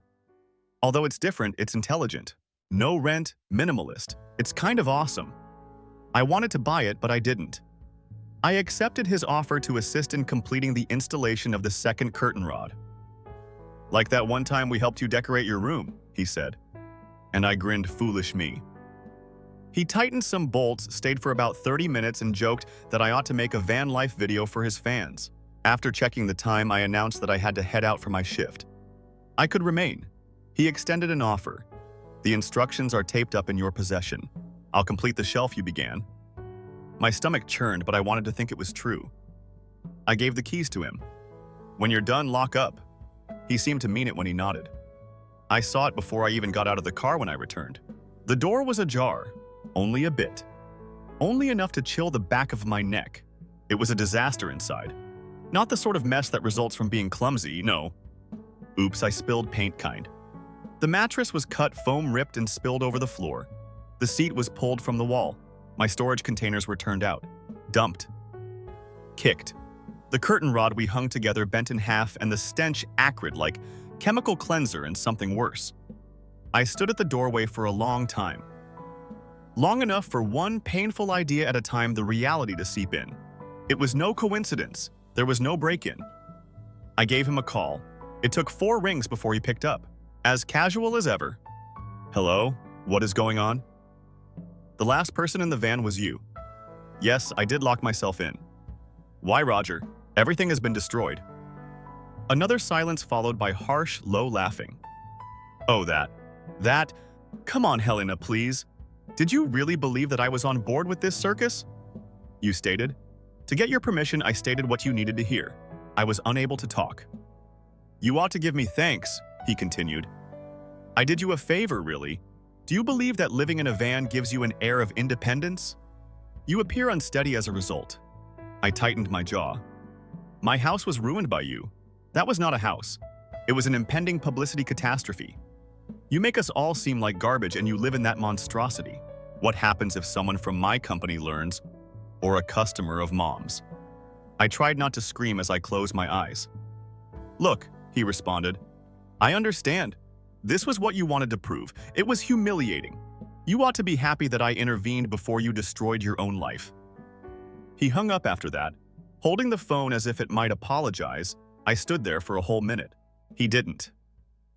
"Although it's different, it's intelligent. No rent, minimalist. It's kind of awesome. I wanted to buy it, but I didn't." I accepted his offer to assist in completing the installation of the second curtain rod. "Like that one time we helped you decorate your room," he said. And I grinned, foolish me. He tightened some bolts, stayed for about 30 minutes, and joked that I ought to make a van life video for his fans. After checking the time, I announced that I had to head out for my shift. I could remain. He extended an offer. "The instructions are taped up in your possession. I'll complete the shelf you began." My stomach churned, but I wanted to think it was true. I gave the keys to him. "When you're done, lock up." He seemed to mean it when he nodded. I saw it before I even got out of the car when I returned. The door was ajar, only a bit. Only enough to chill the back of my neck. It was a disaster inside. Not the sort of mess that results from being clumsy, no. Oops, I spilled paint kind. The mattress was cut, foam ripped and spilled over the floor. The seat was pulled from the wall. My storage containers were turned out. Dumped. Kicked. The curtain rod we hung together bent in half, and the stench acrid like chemical cleanser and something worse. I stood at the doorway for a long time. Long enough for one painful idea at a time, the reality to seep in. It was no coincidence. There was no break-in. I gave him a call. It took 4 rings before he picked up. As casual as ever. "Hello? What is going on?" "The last person in the van was you." "Yes, I did lock myself in." "Why, Roger? Everything has been destroyed." Another silence followed by harsh, low laughing. "Oh, that. Come on, Helena, please. Did you really believe that I was on board with this circus?" "You stated." "To get your permission, I stated what you needed to hear. I was unable to talk." "You ought to give me thanks," he continued. "I did you a favor, really. Do you believe that living in a van gives you an air of independence? You appear unsteady as a result." I tightened my jaw. "My house was ruined by you. That was not a house. It was an impending publicity catastrophe. You make us all seem like garbage, and you live in that monstrosity. What happens if someone from my company learns, or a customer of Mom's?" I tried not to scream as I closed my eyes. "Look," he responded, "I understand. This was what you wanted to prove. It was humiliating. You ought to be happy that I intervened before you destroyed your own life." He hung up after that. Holding the phone as if it might apologize, I stood there for a whole minute. He didn't.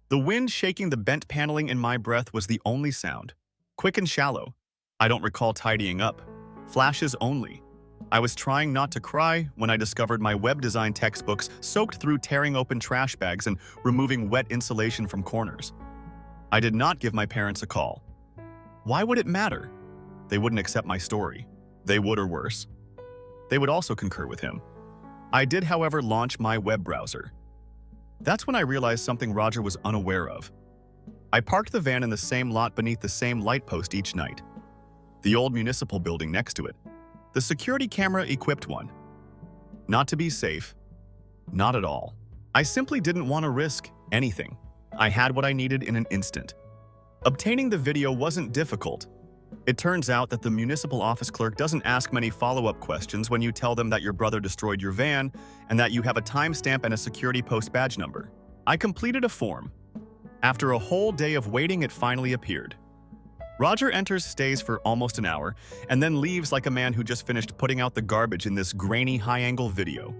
The wind shaking the bent paneling in my breath was the only sound. Quick and shallow. I don't recall tidying up. Flashes only. I was trying not to cry when I discovered my web design textbooks soaked through tearing open trash bags and removing wet insulation from corners. I did not give my parents a call. Why would it matter? They wouldn't accept my story. They would, or worse. They would also concur with him. I did, however, launch my web browser. That's when I realized something Roger was unaware of. I parked the van in the same lot beneath the same light post each night. The old municipal building next to it. The security camera-equipped one. Not to be safe. Not at all. I simply didn't want to risk anything. I had what I needed in an instant. Obtaining the video wasn't difficult. It turns out that the municipal office clerk doesn't ask many follow-up questions when you tell them that your brother destroyed your van and that you have a timestamp and a security post badge number. I completed a form. After a whole day of waiting, it finally appeared. Roger enters, stays for almost an hour, and then leaves like a man who just finished putting out the garbage in this grainy, high-angle video.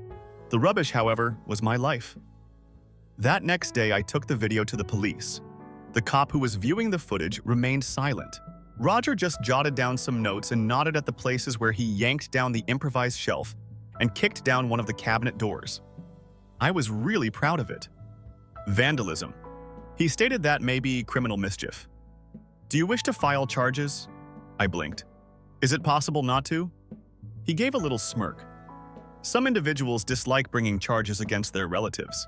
The rubbish, however, was my life. That next day, I took the video to the police. The cop who was viewing the footage remained silent. Roger just jotted down some notes and nodded at the places where he yanked down the improvised shelf and kicked down one of the cabinet doors. I was really proud of it. Vandalism. He stated that may be criminal mischief. Do you wish to file charges? I blinked. Is it possible not to? He gave a little smirk. Some individuals dislike bringing charges against their relatives.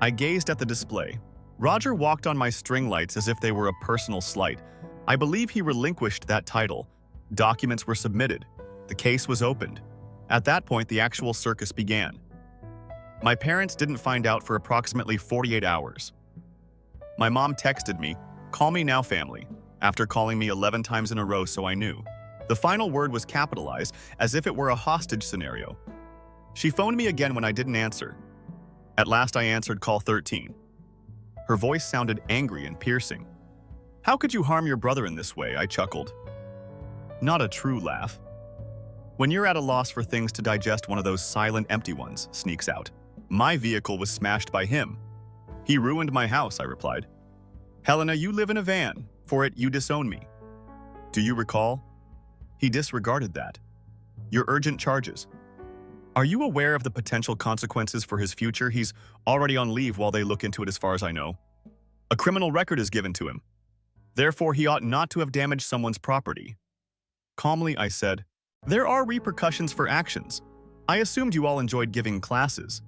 I gazed at the display. Roger walked on my string lights as if they were a personal slight. I believe he relinquished that title. Documents were submitted. The case was opened. At that point, the actual circus began. My parents didn't find out for approximately 48 hours. My mom texted me, "Call me now, family," after calling me 11 times in a row, so I knew. The final word was capitalized, as if it were a hostage scenario. She phoned me again when I didn't answer. At last I answered call 13. Her voice sounded angry and piercing. "How could you harm your brother in this way?" I chuckled. Not a true laugh. When you're at a loss for things to digest, one of those silent, empty ones sneaks out. My vehicle was smashed by him. He ruined my house, I replied. "Helena, you live in a van. For it, you disown me. Do you recall?" He disregarded that. "Your urgent charges. Are you aware of the potential consequences for his future? He's already on leave while they look into it, as far as I know. A criminal record is given to him. Therefore, he ought not to have damaged someone's property." Calmly, I said, "There are repercussions for actions. I assumed you all enjoyed giving classes."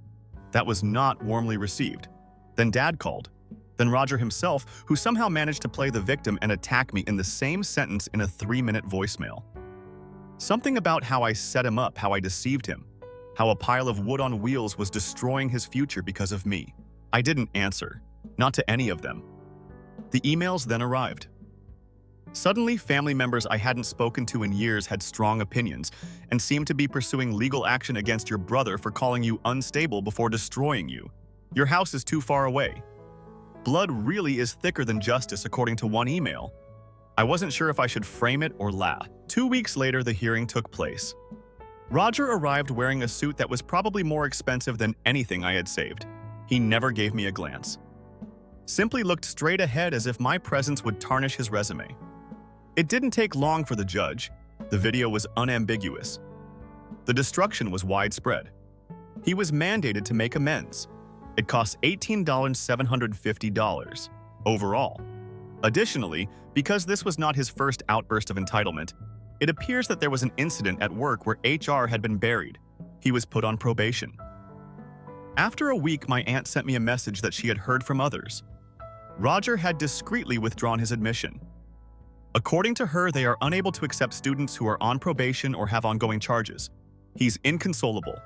That was not warmly received. Then Dad called. Then Roger himself, who somehow managed to play the victim and attack me in the same sentence in a 3-minute voicemail. Something about how I set him up, how I deceived him, how a pile of wood on wheels was destroying his future because of me. I didn't answer, not to any of them. The emails then arrived. Suddenly, family members I hadn't spoken to in years had strong opinions and seemed to be pursuing legal action against your brother for calling you unstable before destroying you. Your house is too far away. Blood really is thicker than justice, according to one email. I wasn't sure if I should frame it or laugh. 2 weeks later, the hearing took place. Roger arrived wearing a suit that was probably more expensive than anything I had saved. He never gave me a glance. Simply looked straight ahead as if my presence would tarnish his resume. It didn't take long for the judge. The video was unambiguous. The destruction was widespread. He was mandated to make amends. It cost $18,750 overall. Additionally, because this was not his first outburst of entitlement, it appears that there was an incident at work where HR had been buried. He was put on probation. After a week, my aunt sent me a message that she had heard from others. Roger had discreetly withdrawn his admission. According to her, they are unable to accept students who are on probation or have ongoing charges. He's inconsolable.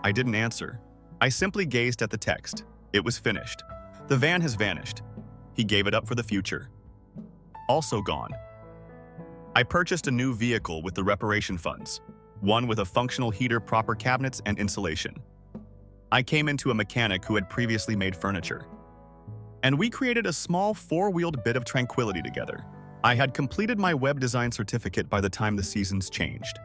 I didn't answer. I simply gazed at the text. It was finished. The van has vanished. He gave it up for the future. Also gone. I purchased a new vehicle with the reparation funds, one with a functional heater, proper cabinets, and insulation. I came into a mechanic who had previously made furniture. And we created a small 4-wheeled bit of tranquility together. I had completed my web design certificate by the time the seasons changed.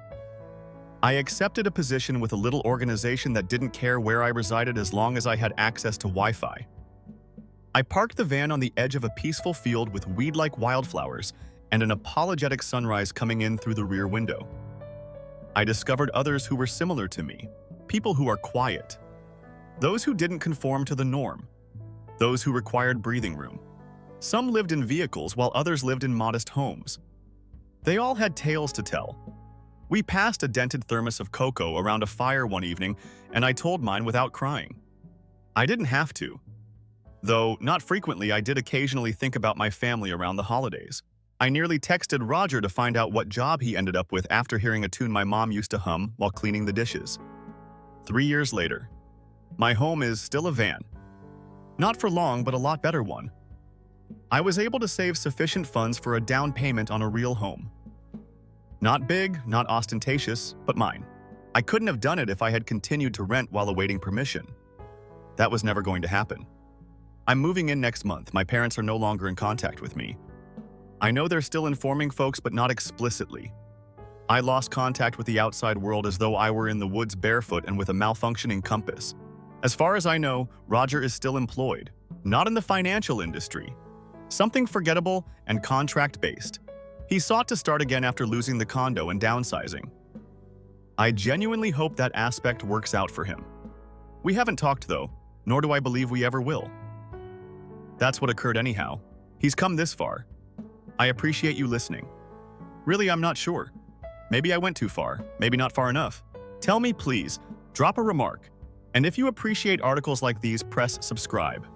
I accepted a position with a little organization that didn't care where I resided as long as I had access to Wi-Fi. I parked the van on the edge of a peaceful field with weed-like wildflowers and an apologetic sunrise coming in through the rear window. I discovered others who were similar to me, people who are quiet, those who didn't conform to the norm, those who required breathing room. Some lived in vehicles while others lived in modest homes. They all had tales to tell. We passed a dented thermos of cocoa around a fire one evening, and I told mine without crying. I didn't have to. Though, not frequently, I did occasionally think about my family around the holidays. I nearly texted Roger to find out what job he ended up with after hearing a tune my mom used to hum while cleaning the dishes. 3 years later, my home is still a van. Not for long, but a lot better one. I was able to save sufficient funds for a down payment on a real home. Not big, not ostentatious, but mine. I couldn't have done it if I had continued to rent while awaiting permission. That was never going to happen. I'm moving in next month. My parents are no longer in contact with me. I know they're still informing folks, but not explicitly. I lost contact with the outside world as though I were in the woods barefoot and with a malfunctioning compass. As far as I know, Roger is still employed, not in the financial industry. Something forgettable and contract-based. He sought to start again after losing the condo and downsizing. I genuinely hope that aspect works out for him. We haven't talked though, nor do I believe we ever will. That's what occurred anyhow. He's come this far. I appreciate you listening. Really, I'm not sure. Maybe I went too far, maybe not far enough. Tell me please, drop a remark. And if you appreciate articles like these, press subscribe.